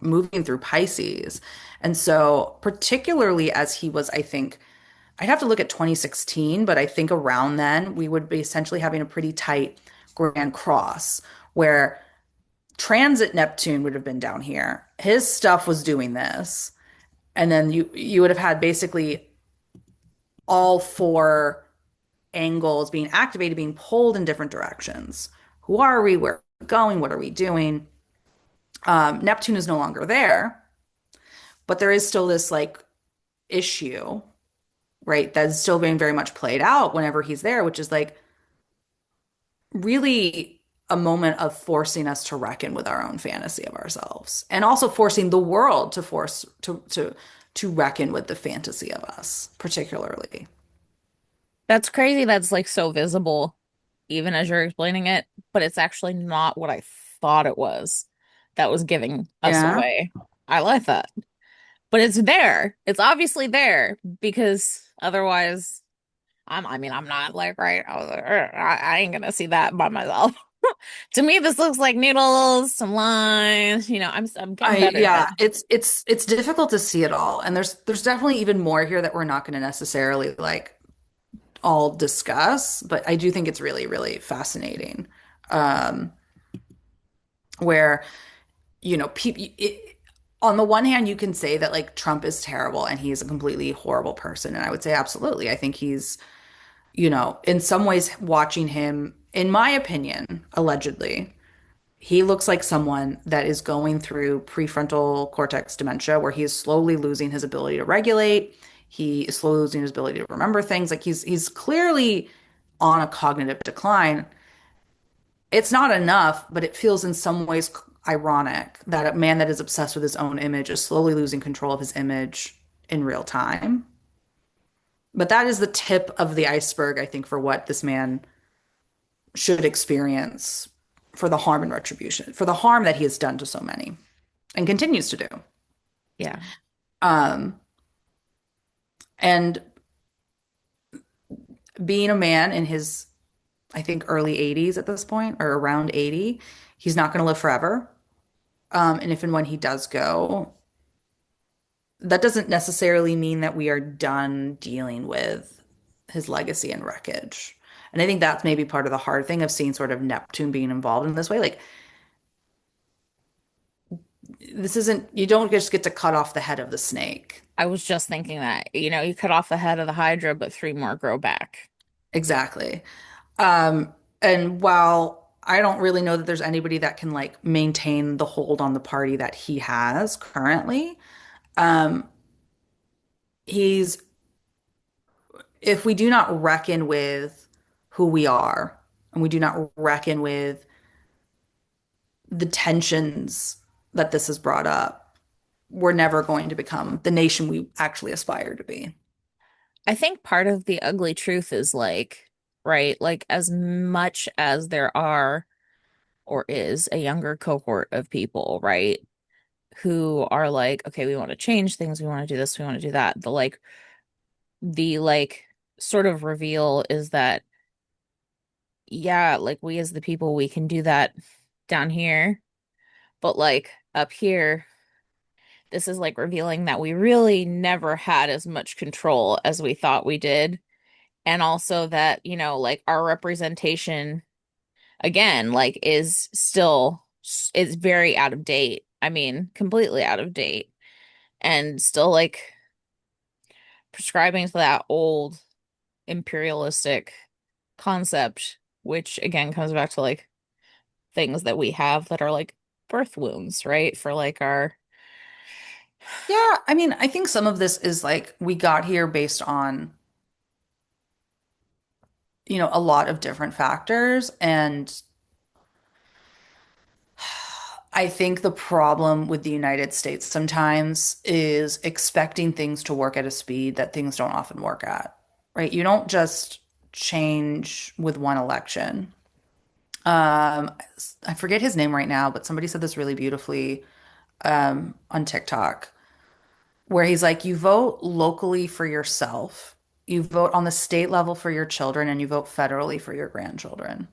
moving through Pisces. And so, particularly as he was, I think, I'd have to look at 2016, but I think around then we would be essentially having a pretty tight grand cross where transit Neptune would have been down here. His stuff was doing this. And then you would have had basically all four angles being activated, being pulled in different directions. Who are we? Where are we going? What are we doing? Neptune is no longer there, but there is still this like issue, right? That's still being very much played out whenever he's there, which is like really a moment of forcing us to reckon with our own fantasy of ourselves and also forcing the world to force to reckon with the fantasy of us, particularly. That's crazy. That's like so visible, even as you're explaining it, but it's actually not what I thought it was that was giving us Yeah. away. I like that. But it's there. It's obviously there because otherwise, I mean, I'm not like, right. I was like, I ain't gonna see that by myself. To me, this looks like noodles, some lines. I'm getting better at Yeah, it. it's difficult to see it all. And there's definitely even more here that we're not going to necessarily like all discuss, but I do think it's really, really fascinating. Um, where, people, on the one hand, you can say that like Trump is terrible and he's a completely horrible person. And I would say absolutely. I think he's, in some ways watching him, in my opinion, allegedly, he looks like someone that is going through prefrontal cortex dementia, where he is slowly losing his ability to regulate. He is slowly losing his ability to remember things. Like he's clearly on a cognitive decline. It's not enough, but it feels in some ways ironic that a man that is obsessed with his own image is slowly losing control of his image in real time. But that is the tip of the iceberg, I think, for what this man should experience for the harm and retribution, for the harm that he has done to so many and continues to do. Yeah. Um, and being a man in his, I think, early 80s at this point, or around 80, he's not going to live forever. And if and when he does go, that doesn't necessarily mean that we are done dealing with his legacy and wreckage. And I think that's maybe part of the hard thing of seeing sort of Neptune being involved in this way. Like, this isn't, you don't just get to cut off the head of the snake. I was just thinking that, you cut off the head of the Hydra, but three more grow back. Exactly. Um, and while I don't really know that there's anybody that can like maintain the hold on the party that he has currently, um, he's if we do not reckon with who we are and we do not reckon with the tensions that this has brought up, we're never going to become the nation we actually aspire to be. I think part of the ugly truth is like, right, like as much as there are or is a younger cohort of people, right, who are like, okay, we want to change things, we want to do this, we want to do that. The sort of reveal is that, yeah, like we as the people, we can do that down here, but like up here, this is like revealing that we really never had as much control as we thought we did. And also that, like our representation again, like is still is very out of date. I mean, completely out of date and still like prescribing to that old imperialistic concept, which again comes back to like things that we have that are like birth wounds, right? For like our Yeah, I mean, I think some of this is like we got here based on, a lot of different factors. And I think the problem with the United States sometimes is expecting things to work at a speed that things don't often work at, right? You don't just change with one election. Um, I forget his name right now, but somebody said this really beautifully on TikTok, where he's like, you vote locally for yourself, you vote on the state level for your children, and you vote federally for your grandchildren.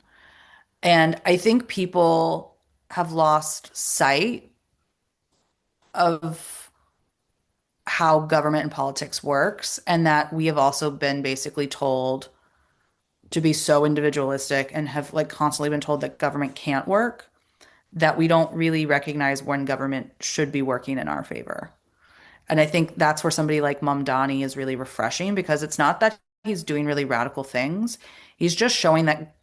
And I think people have lost sight of how government and politics works, and that we have also been basically told to be so individualistic and have like constantly been told that government can't work, that we don't really recognize when government should be working in our favor. And I think that's where somebody like Mamdani is really refreshing, because it's not that he's doing really radical things. He's just showing that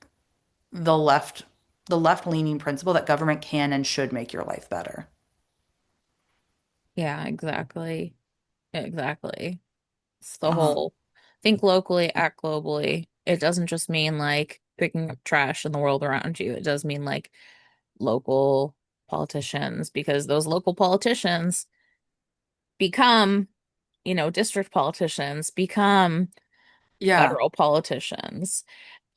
the left, the left-leaning principle that government can and should make your life better. yeah, exactly. Exactly. It's the Um, whole think locally, act globally. It doesn't just mean like picking up trash in the world around you. It does mean like local politicians because those local politicians become, district politicians, become yeah. federal politicians.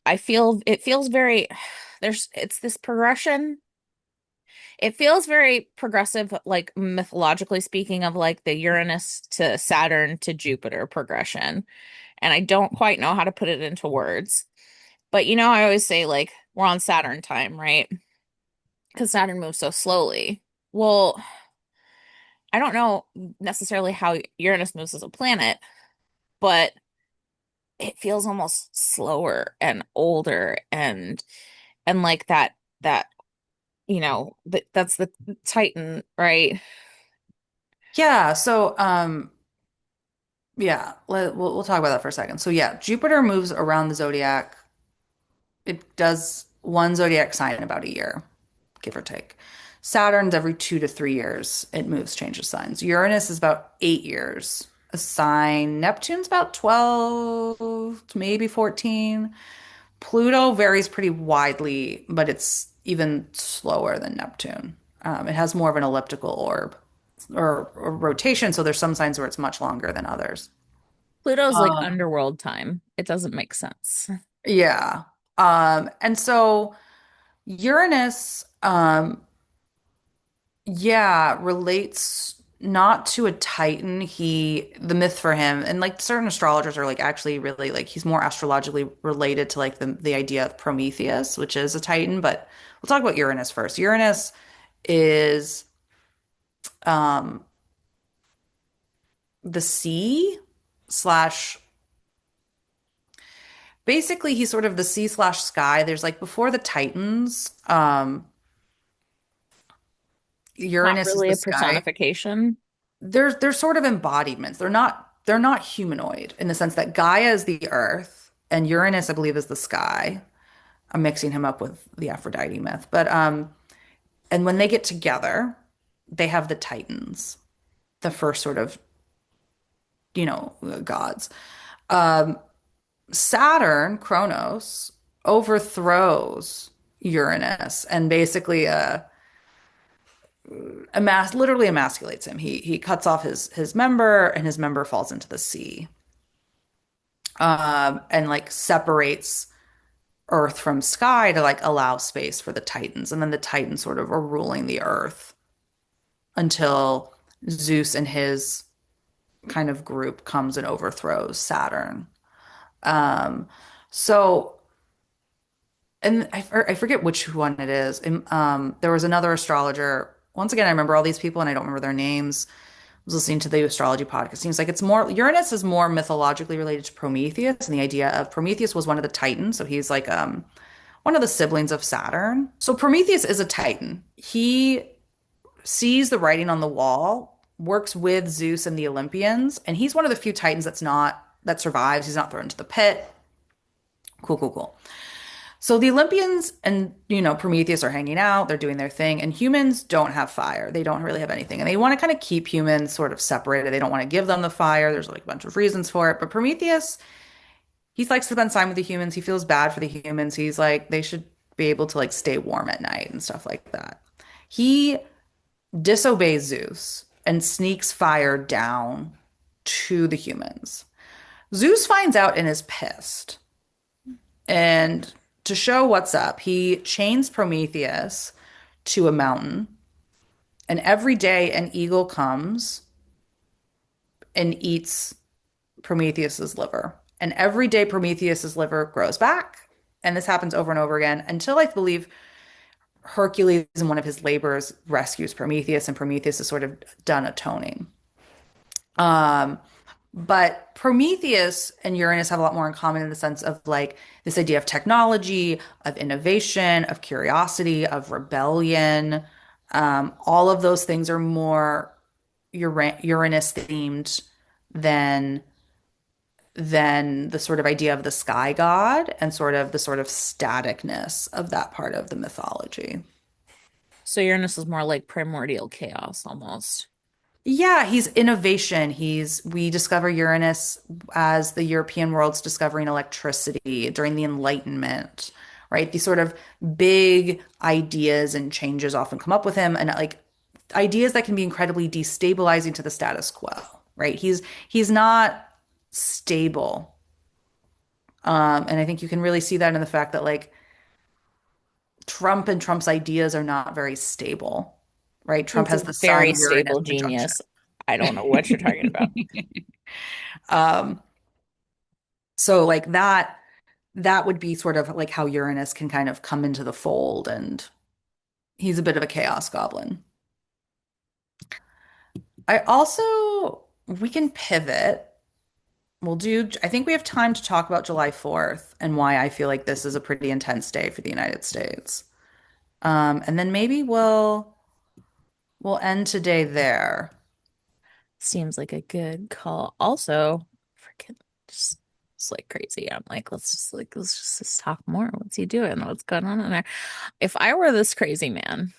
I feel it feels very it's this progression. It feels very progressive, like mythologically speaking, of like the Uranus to Saturn to Jupiter progression. And I don't quite know how to put it into words. But I always say like we're on Saturn time, right? Because Saturn moves so slowly. Well, I don't know necessarily how Uranus moves as a planet, but it feels almost slower and older and like that that's the Titan, right? Yeah. So, yeah, we'll talk about that for a second. So, yeah, Jupiter moves around the zodiac. It does one zodiac sign in about a year, give or take. Saturn's every 2 to 3 years. It moves, changes signs. Uranus is about 8 years a sign. Neptune's about 12, maybe 14. Pluto varies pretty widely, but it's even slower than Neptune. It has more of an elliptical orb or rotation, so there's some signs where it's much longer than others. Pluto's like Um, underworld time. It doesn't make sense. yeah. And so Uranus, yeah, relates not to a Titan. The myth for him, and like certain astrologers are like actually really like he's more astrologically related to like the idea of Prometheus, which is a Titan. But we'll talk about Uranus first. Uranus is um the sea slash basically he's sort of the sea slash sky. There's like before the Titans, Not Uranus is really the a sky. personification. They're sort of embodiments. They're not humanoid in the sense that Gaia is the earth and Uranus, I believe, is the sky. I'm mixing him up with the Aphrodite myth. But and when they get together, they have the Titans, the first sort of, gods. Um, Saturn, Kronos, overthrows Uranus and basically literally emasculates him. He cuts off his member, and his member falls into the sea. And like separates Earth from sky to like allow space for the Titans. And then the Titans sort of are ruling the Earth until Zeus and his kind of group comes and overthrows Saturn. Um, so, and I forget which one it is. There was another astrologer. Once again, I remember all these people and I don't remember their names. I was listening to the astrology podcast. It seems like it's more Uranus is more mythologically related to Prometheus, and the idea of Prometheus was one of the Titans. So he's like one of the siblings of Saturn. So Prometheus is a Titan. He sees the writing on the wall, works with Zeus and the Olympians, and he's one of the few Titans that survives. He's not thrown into the pit. Cool, cool, cool. So the Olympians and, Prometheus are hanging out, they're doing their thing, and humans don't have fire. They don't really have anything. And they want to kind of keep humans sort of separated. They don't want to give them the fire. There's like a bunch of reasons for it. But Prometheus, he likes to spend time with the humans. He feels bad for the humans. He's like, they should be able to like stay warm at night and stuff like that. He disobeys Zeus and sneaks fire down to the humans. Zeus finds out and is pissed. And to show what's up, he chains Prometheus to a mountain. And every day an eagle comes and eats Prometheus's liver. And every day Prometheus's liver grows back. And this happens over and over again until I believe Hercules in one of his labors rescues Prometheus, and Prometheus is sort of done atoning. Um, but Prometheus and Uranus have a lot more in common in the sense of like this idea of technology, of innovation, of curiosity, of rebellion. All of those things are more Uranus themed than the sort of idea of the sky god and sort of the sort of staticness of that part of the mythology. So Uranus is more like primordial chaos almost. Yeah, he's innovation. We discover Uranus as the European world's discovering electricity during the Enlightenment, right? These sort of big ideas and changes often come up with him, and like ideas that can be incredibly destabilizing to the status quo, right? He's not stable. And I think you can really see that in the fact that like Trump and Trump's ideas are not very stable, right? Trump He's a has the very Sun Uranus stable conjunction. genius. I don't know what you're talking about. Um, so like that would be sort of like how Uranus can kind of come into the fold, and he's a bit of a chaos goblin. I also we can pivot. I think we have time to talk about July 4th and why I feel like this is a pretty intense day for the United States. And then maybe we'll end today there. Seems like a good call. Also, freaking just it's like crazy. I'm like, let's just talk more. What's he doing? What's going on in there? If I were this crazy man,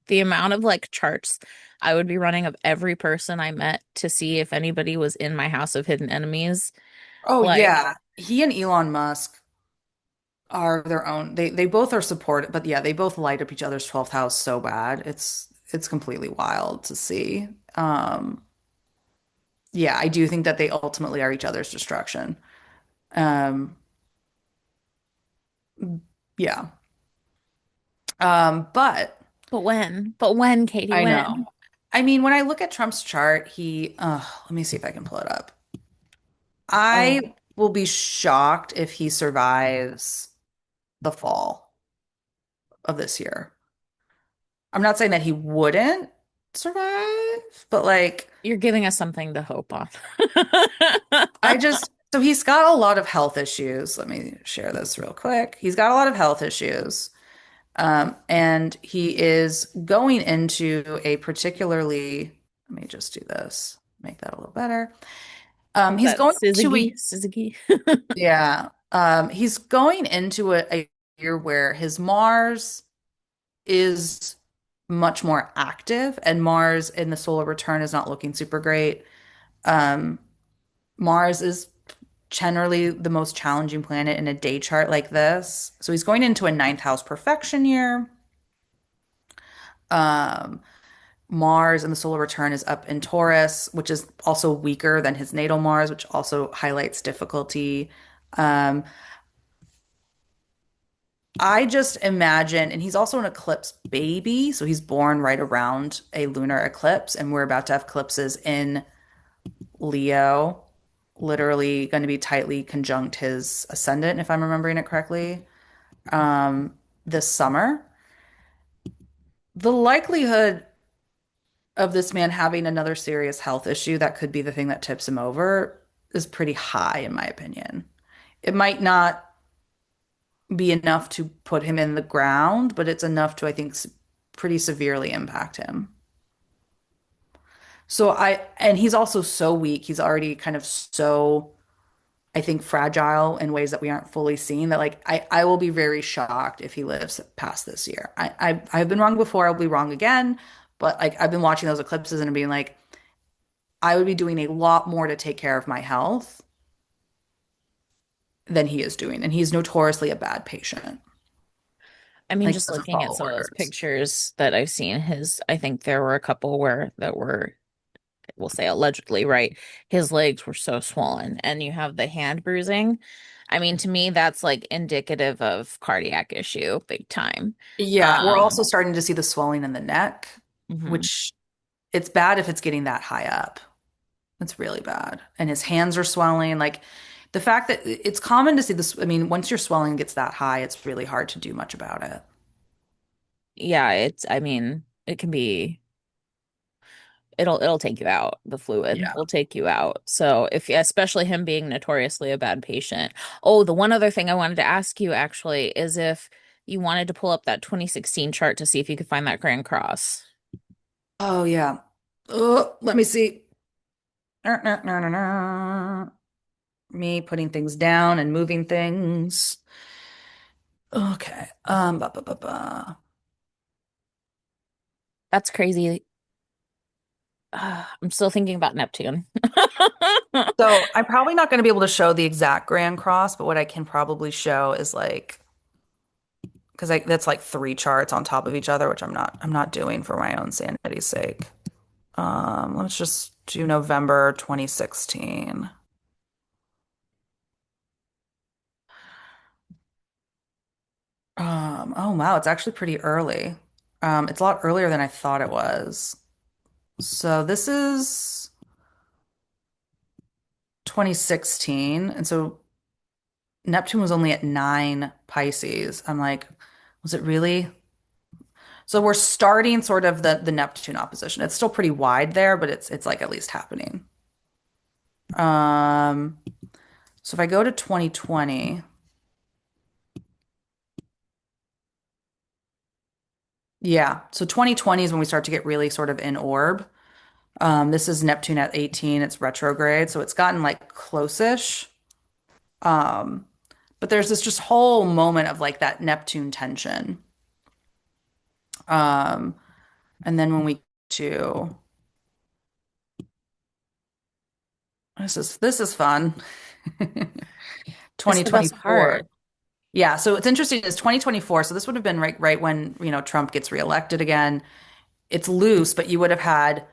the amount of like charts I would be running of every person I met to see if anybody was in my house of hidden enemies. Oh Like, yeah, he and Elon Musk are their own. They both are supported, but yeah, they both light up each other's 12th house so bad. It's completely wild to see. Yeah, I do think that they ultimately are each other's destruction. Um, yeah. But but when? But when, Katie, I when? know. I mean, when I look at Trump's chart, let me see if I can pull it up. Oh, I will be shocked if he survives the fall of this year. I'm not saying that he wouldn't survive, but like, you're giving us something to hope on. so he's got a lot of health issues. Let me share this real quick. He's got a lot of health issues. And he is going into a particularly, let me just do this, make that a little better. Is He's that going to a, Syzygy? yeah, he's going into a year where his Mars is much more active, and Mars in the solar return is not looking super great. Um, Mars is generally the most challenging planet in a day chart like this. So he's going into a ninth house perfection year. Um, Mars in the solar return is up in Taurus, which is also weaker than his natal Mars, which also highlights difficulty. Um, I just imagine, and he's also an eclipse baby, so he's born right around a lunar eclipse, and we're about to have eclipses in Leo, literally going to be tightly conjunct his ascendant, if I'm remembering it correctly, this summer. The likelihood of this man having another serious health issue that could be the thing that tips him over is pretty high, in my opinion. It might not, be enough to put him in the ground, but it's enough to, I think, pretty severely impact him. And he's also so weak. He's already kind of so, I think, fragile in ways that we aren't fully seeing that like I will be very shocked if he lives past this year. I've been wrong before, I'll be wrong again, but like I've been watching those eclipses and being like, I would be doing a lot more to take care of my health than he is doing. And he's notoriously a bad patient. I mean, Like just doesn't looking at follow some of those orders. pictures that I've seen, I think there were a couple where that were, we'll say allegedly, right? His legs were so swollen, and you have the hand bruising. I mean, to me, that's like indicative of cardiac issue, big time. Yeah, we're also Um, starting to see the swelling in the neck, mhm. which it's bad if it's getting that high up. It's really bad. And his hands are swelling. Like the fact that it's common to see this, I mean, once your swelling gets that high, it's really hard to do much about it. Yeah, I mean, it can be, it'll take you out. The fluid Yeah. will take you out. So if, especially him being notoriously a bad patient. Oh, the one other thing I wanted to ask you actually is if you wanted to pull up that 2016 chart to see if you could find that Grand Cross. Oh, yeah. Oh, let me see. Me putting things down and moving things. Okay. Ba, ba, ba, ba. That's crazy. I'm still thinking about Neptune. So I'm probably not going to be able to show the exact Grand Cross, but what I can probably show is like because that's like three charts on top of each other, which I'm not doing for my own sanity's sake. Let's just do November 2016. Oh wow, it's actually pretty early. It's a lot earlier than I thought it was. So this is 2016, and so Neptune was only at 9 Pisces. I'm like, was it really? So we're starting sort of the Neptune opposition. It's still pretty wide there, but it's like at least happening. Um, so if I go to 2020, yeah. So 2020 is when we start to get really sort of in orb. This is Neptune at 18. It's retrograde, so it's gotten like close-ish. Um, but there's this just whole moment of like that Neptune tension. Um, and then when we to this is fun. It's the best 2024. part. Yeah, so it's interesting is 2024. So this would have been right when, Trump gets reelected again. It's loose, but you would have had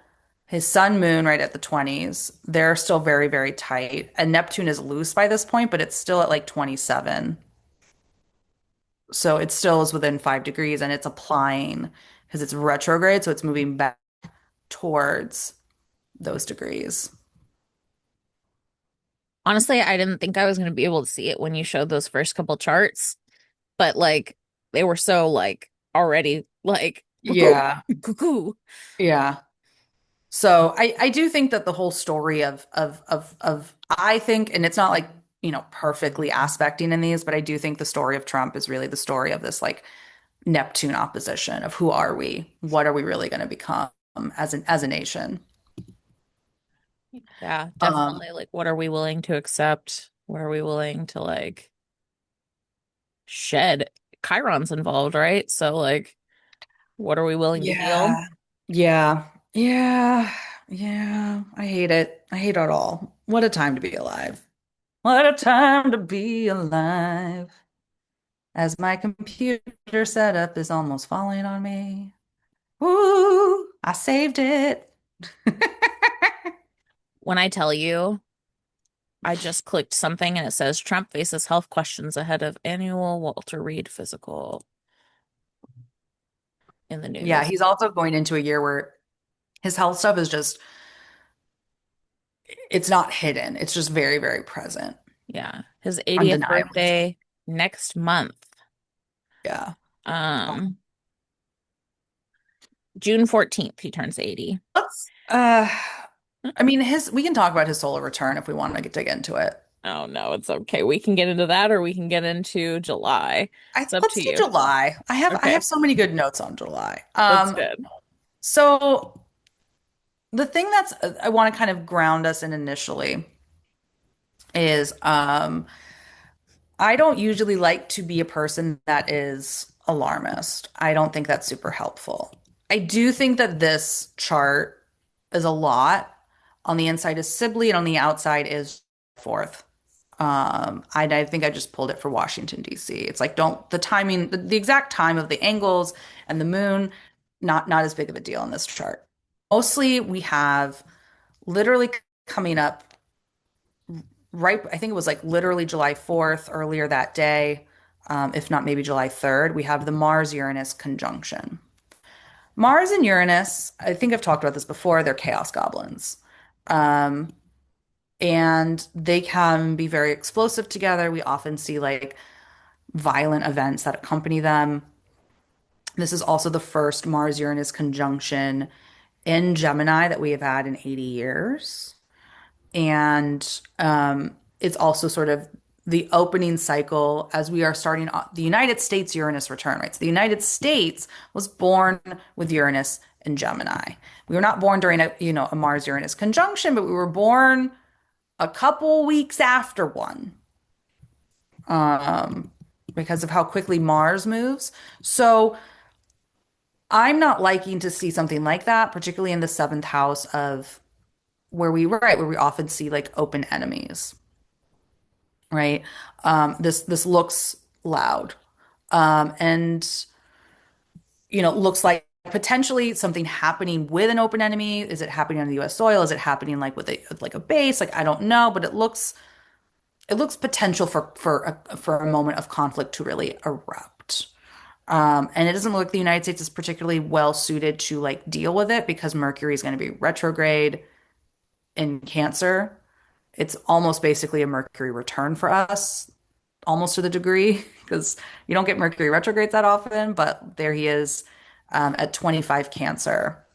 his sun moon right at the 20s. They're still very, very tight. And Neptune is loose by this point, but it's still at like 27. So it still is within 5 degrees and it's applying because it's retrograde. So it's moving back towards those degrees. Honestly, I didn't think I was going to be able to see it when you showed those first couple charts, but like they were so like already like Yeah. cuckoo. Yeah. So I do think that the whole story of I think, and it's not like, perfectly aspecting in these, but I do think the story of Trump is really the story of this like Neptune opposition of who are we? What are we really going to become as a nation? Yeah, Um, definitely. Like, what are we willing to accept? What are we willing to like shed? Chiron's involved, right? So like, what are we willing to heal? yeah, yeah, yeah, yeah. I hate it. I hate it all. What a time to be alive. What a time to be alive. As my computer setup is almost falling on me. Woo, I saved it. When I tell you, I just clicked something and it says Trump faces health questions ahead of annual Walter Reed physical in the Yeah, news. he's also going into a year where his health stuff is just, it's not hidden. It's just very, very present. Yeah, his 80th Undeniably so. birthday next month. Yeah. June 14th, he turns 80. Let's I mean we can talk about his solar return if we want to dig into it. Oh no, it's okay. We can get into that or we can get into July. It's up Let's to do you. July. I Okay, have so many good notes on July. that's good. So the thing that's I want to kind of ground us in initially is I don't usually like to be a person that is alarmist. I don't think that's super helpful. I do think that this chart is a lot. On the inside is Sibley, and on the outside is fourth. I think I just pulled it for Washington, D.C. It's like don't the timing, the exact time of the angles and the moon, not as big of a deal in this chart. Mostly we have literally coming up right, I think it was like literally July 4th earlier that day, if not maybe July 3rd, we have the Mars-Uranus conjunction. Mars and Uranus, I think I've talked about this before, they're chaos goblins. Um, and they can be very explosive together. We often see like violent events that accompany them. This is also the first Mars-Uranus conjunction in Gemini that we have had in 80 years. And it's also sort of the opening cycle as we are starting the United States Uranus return, right? So the United States was born with Uranus in Gemini. We were not born during a Mars Uranus conjunction, but we were born a couple weeks after one um, because of how quickly Mars moves. So I'm not liking to see something like that, particularly in the seventh house of where we often see like open enemies, right? This looks loud, and looks like potentially something happening with an open enemy. Is it happening on the U.S. soil? Is it happening like with a base? Like I don't know, but it looks potential for a moment of conflict to really erupt. And it doesn't look like the United States is particularly well suited to like deal with it because Mercury is going to be retrograde in Cancer. It's almost basically a Mercury return for us, almost to the degree, because you don't get Mercury retrogrades that often, but there he is at 25 Cancer,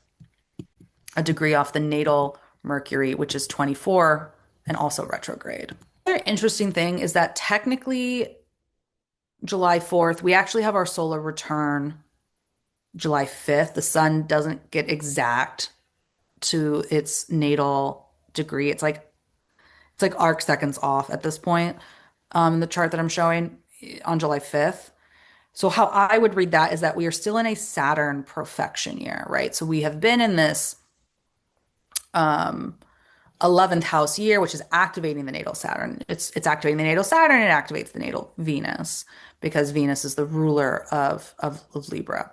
a degree off the natal Mercury, which is 24 and also retrograde. Another interesting thing is that technically July 4th, we actually have our solar return July 5th. The sun doesn't get exact to its natal degree. It's like arc seconds off at this point in the chart that I'm showing on July 5th. So how I would read that is that we are still in a Saturn profection year, right? So we have been in this 11th house year, which is activating the natal Saturn. It's activating the natal Saturn, it activates the natal Venus because Venus is the ruler of Libra.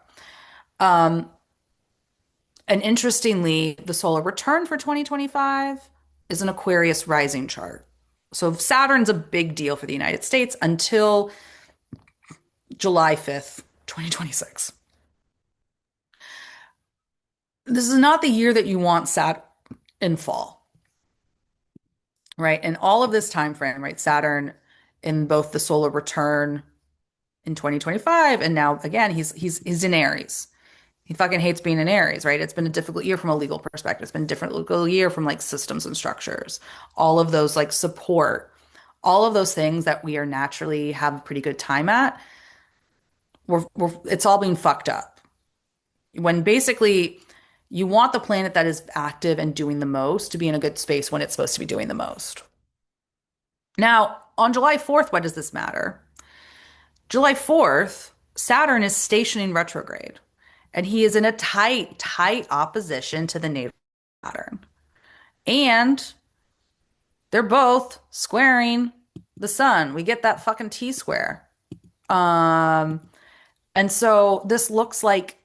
And interestingly, the solar return for 2025 is an Aquarius rising chart. So Saturn's a big deal for the United States until July 5th, 2026. This is not the year that you want Saturn in fall, right? And all of this time frame, right? Saturn in both the solar return in 2025 and now again he's in Aries. He fucking hates being in Aries, right? It's been a difficult year from a legal perspective. It's been a difficult year from like systems and structures. All of those like support, all of those things that we are naturally have a pretty good time at, it's all being fucked up. When basically you want the planet that is active and doing the most to be in a good space when it's supposed to be doing the most. Now, on July 4th, why does this matter? July 4th, Saturn is stationing retrograde, and he is in a tight, tight opposition to the natal Saturn. And they're both squaring the sun. We get that fucking T square. Um, and so this looks like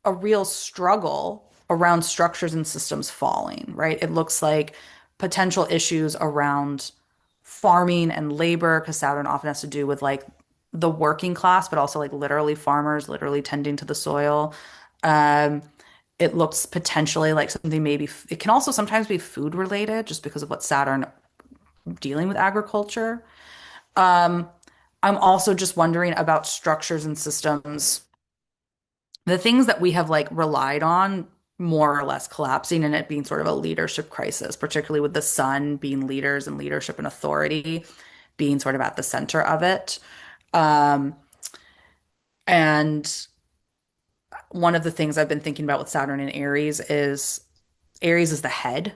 a real struggle around structures and systems falling, right? It looks like potential issues around farming and labor, because Saturn often has to do with like the working class, but also like literally farmers, literally tending to the soil. Um, it looks potentially like something maybe it can also sometimes be food related just because of what Saturn dealing with agriculture. I'm also just wondering about structures and systems, the things that we have like relied on more or less collapsing and it being sort of a leadership crisis, particularly with the sun being leaders and leadership and authority being sort of at the center of it. Um, and one of the things I've been thinking about with Saturn and Aries is the head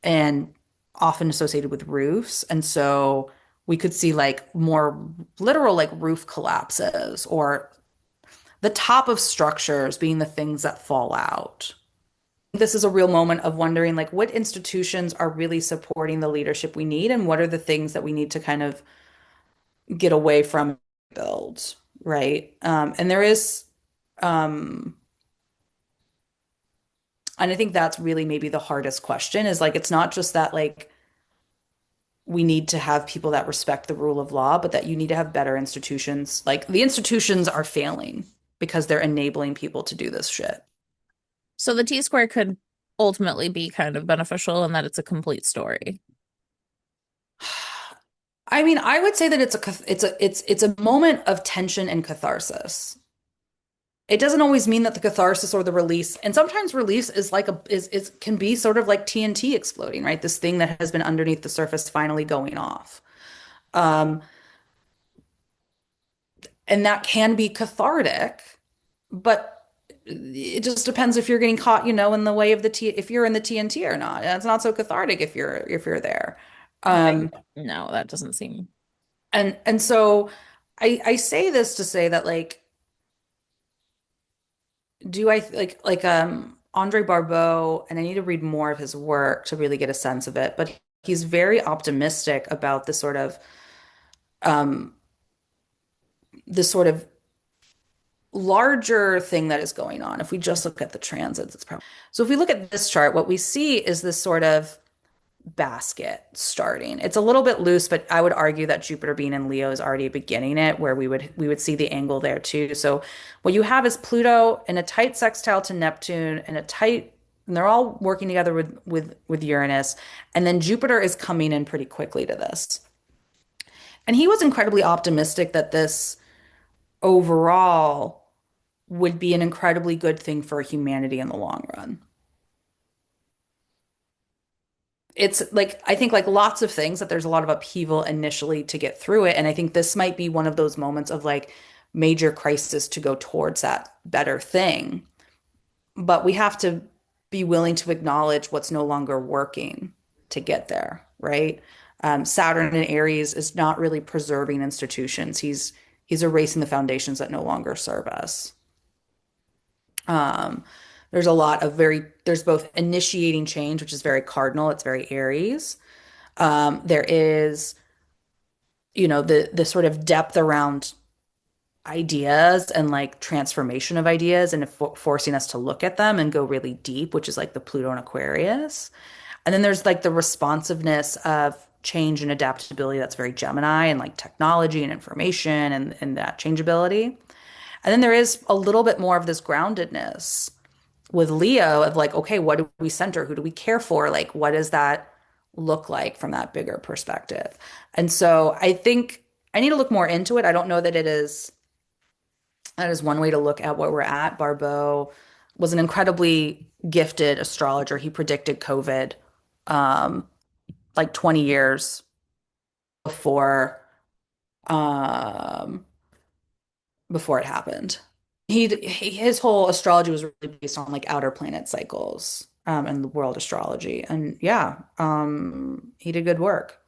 and often associated with roofs. And so we could see like more literal like roof collapses or the top of structures being the things that fall out. This is a real moment of wondering like what institutions are really supporting the leadership we need and what are the things that we need to kind of get away from build, right? And there is and I think that's really maybe the hardest question is like it's not just that like we need to have people that respect the rule of law, but that you need to have better institutions. Like the institutions are failing because they're enabling people to do this shit. So the T-square could ultimately be kind of beneficial in that it's a complete story. I mean, I would say that it's a moment of tension and catharsis. It doesn't always mean that the catharsis or the release, and sometimes release is like a is can be sort of like TNT exploding, right? This thing that has been underneath the surface finally going off. Um, and that can be cathartic, but it just depends if you're getting caught, in the way of the T if you're in the TNT or not. And it's not so cathartic if you're there. Right. Um, No, that doesn't seem. and so I say this to say that like do I Andre Barbeau, and I need to read more of his work to really get a sense of it, but he's very optimistic about um the sort of larger thing that is going on. If we just look at the transits, it's probably so if we look at this chart, what we see is this sort of basket starting. It's a little bit loose, but I would argue that Jupiter being in Leo is already beginning it, where we would see the angle there too. So what you have is Pluto in a tight sextile to Neptune and and they're all working together with Uranus, and then Jupiter is coming in pretty quickly to this. And he was incredibly optimistic that this overall would be an incredibly good thing for humanity in the long run. It's like I think like lots of things that there's a lot of upheaval initially to get through it. And I think this might be one of those moments of like major crisis to go towards that better thing. But we have to be willing to acknowledge what's no longer working to get there, right? Saturn in Aries is not really preserving institutions. He's erasing the foundations that no longer serve us. Um, there's a lot of there's both initiating change, which is very cardinal, it's very Aries. There is, the sort of depth around ideas and like transformation of ideas and forcing us to look at them and go really deep, which is like the Pluto and Aquarius. And then there's like the responsiveness of change and adaptability that's very Gemini and like technology and information and that changeability. And then there is a little bit more of this groundedness with Leo of like, okay, what do we center? Who do we care for? Like, what does that look like from that bigger perspective? And so I think I need to look more into it. I don't know that that is one way to look at where we're at. Barbeau was an incredibly gifted astrologer. He predicted COVID um, like 20 years before um, before it happened. His whole astrology was really based on like outer planet cycles and the world astrology. And yeah, he did good work.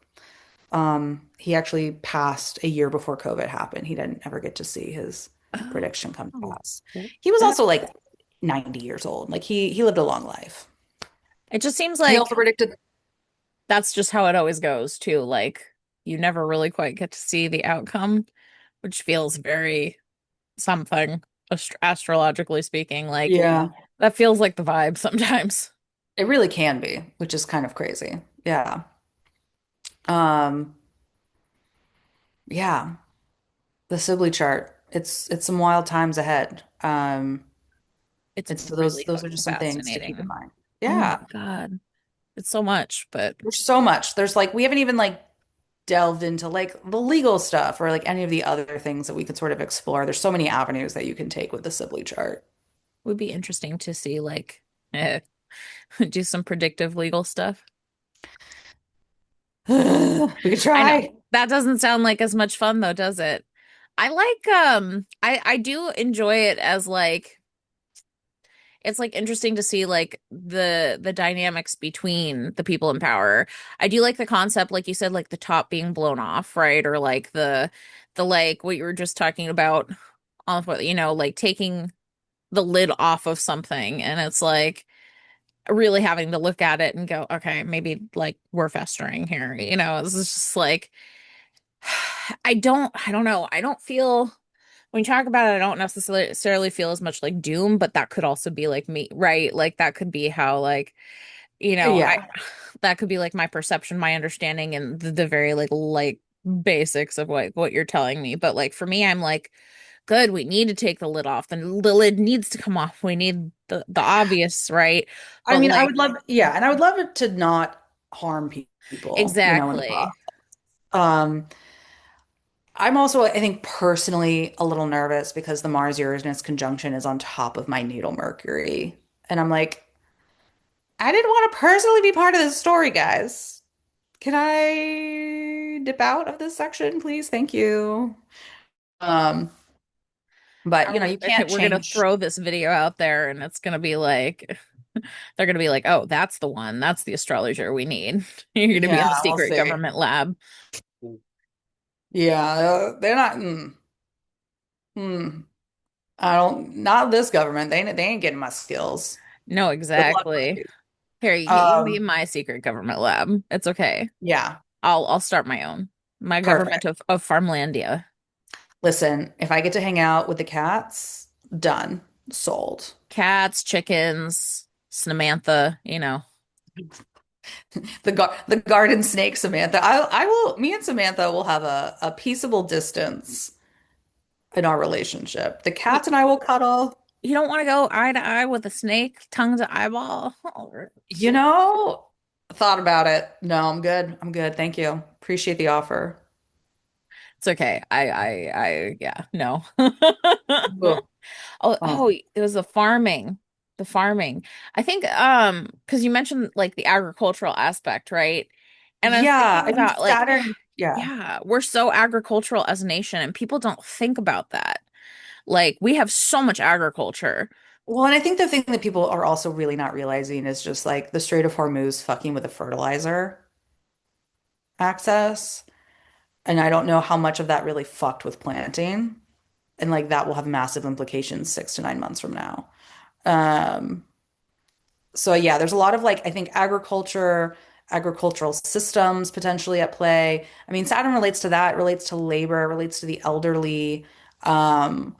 He actually passed a year before COVID happened. He didn't ever get to see his prediction come to Oh, pass. He was that also like 90 years old. Like he lived a long life. it just seems He like also predicted, that's just how it always goes too. Like you never really quite get to see the outcome, which feels very something astrologically speaking. Like yeah, that feels like the vibe sometimes. it really can be, which is kind of crazy. Yeah. Um, yeah. The Sibley chart. It's some wild times ahead. It's And so those really those are fucking just some things to keep in fascinating. mind. Oh my Yeah. God. It's so much, but There's so much. There's like we haven't even like delved into like the legal stuff or like any of the other things that we could sort of explore. There's so many avenues that you can take with the Sibley chart. would be interesting to see like Do some predictive legal stuff. We could I know. try. That doesn't sound like as much fun though, does it? I like I do enjoy it as like it's like interesting to see like the dynamics between the people in power. I do like the concept, like you said, like the top being blown off, right? Or like the like what you were just talking about on what like taking the lid off of something and it's like really having to look at it and go, okay, maybe like we're festering here. It's just like I don't know. I don't feel when you talk about it, I don't necessarily feel as much like doom, but that could also be like me, right? Like that could be how like, I Yeah. that could be like my perception, my understanding and the very like basics of what you're telling me. But like for me, I'm like, good, we need to take the lid off. The lid needs to come off. We need the obvious, right? I But mean, I like would love, yeah, and I would love it to not harm people, in the process. exactly. Um, I'm also, I think, personally a little nervous because the Mars-Uranus conjunction is on top of my natal Mercury. And I'm like, I didn't want to personally be part of this story, guys. Can I dip out of this section, please? Thank you. Um, but Are we you can't we're gonna change. throw this video out there and it's gonna be like they're gonna be like, oh, that's the one. That's the astrologer we need. You're gonna be Yeah, in a we'll secret see. government lab. Yeah, they're not. I don't. Not this government. They ain't getting my skills. No, Good luck, exactly. buddy. Here, you can be Um, my secret government lab. It's okay. yeah, I'll start my own. My government perfect. of Farmlandia. Listen, if I get to hang out with the cats, done, sold. Cats, chickens, Samantha. The garden snake, Samantha. I will. Me and Samantha will have a peaceable distance in our relationship. The You, cats and I will cuddle. you don't want to go eye to eye with a snake, tongue to eyeball. Oh, You know, thought about it. No, I'm good. I'm good. Thank you. Appreciate the offer. it's okay. Yeah, no. Ugh. Oh, Oh. it was the farming. The farming. I think because you mentioned like the agricultural aspect, right? And I'm Yeah, thinking I think about like Saturn. Yeah. yeah, we're so agricultural as a nation and people don't think about that. Like we have so much agriculture. Well, and I think the thing that people are also really not realizing is just like the Strait of Hormuz fucking with the fertilizer access. And I don't know how much of that really fucked with planting. And like that will have massive implications 6 to 9 months from now. Um, so yeah, there's a lot of like I think agricultural systems potentially at play. I mean, Saturn relates to that, relates to labor, relates to the elderly. Um,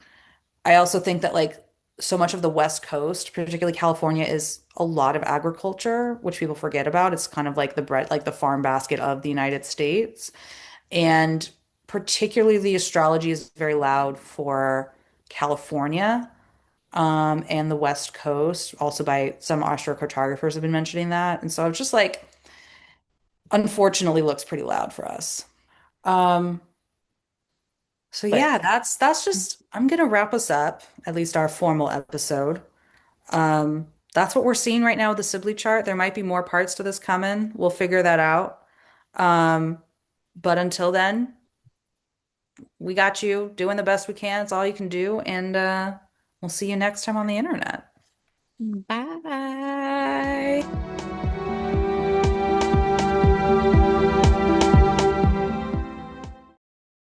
I also think that like so much of the West Coast, particularly California, is a lot of agriculture, which people forget about. It's kind of like the bread, like the farm basket of the United States. And particularly the astrology is very loud for California, and the West Coast, also by some astrocartographers have been mentioning that. And so it's just like, unfortunately, looks pretty loud for us. Um, so But yeah, that's just I'm gonna wrap us up, at least our formal episode. That's what we're seeing right now with the Sibley chart. There might be more parts to this coming. We'll figure that out. Um, but until then, we got you doing the best we can. It's all you can do, and we'll see you next time on the internet. bye.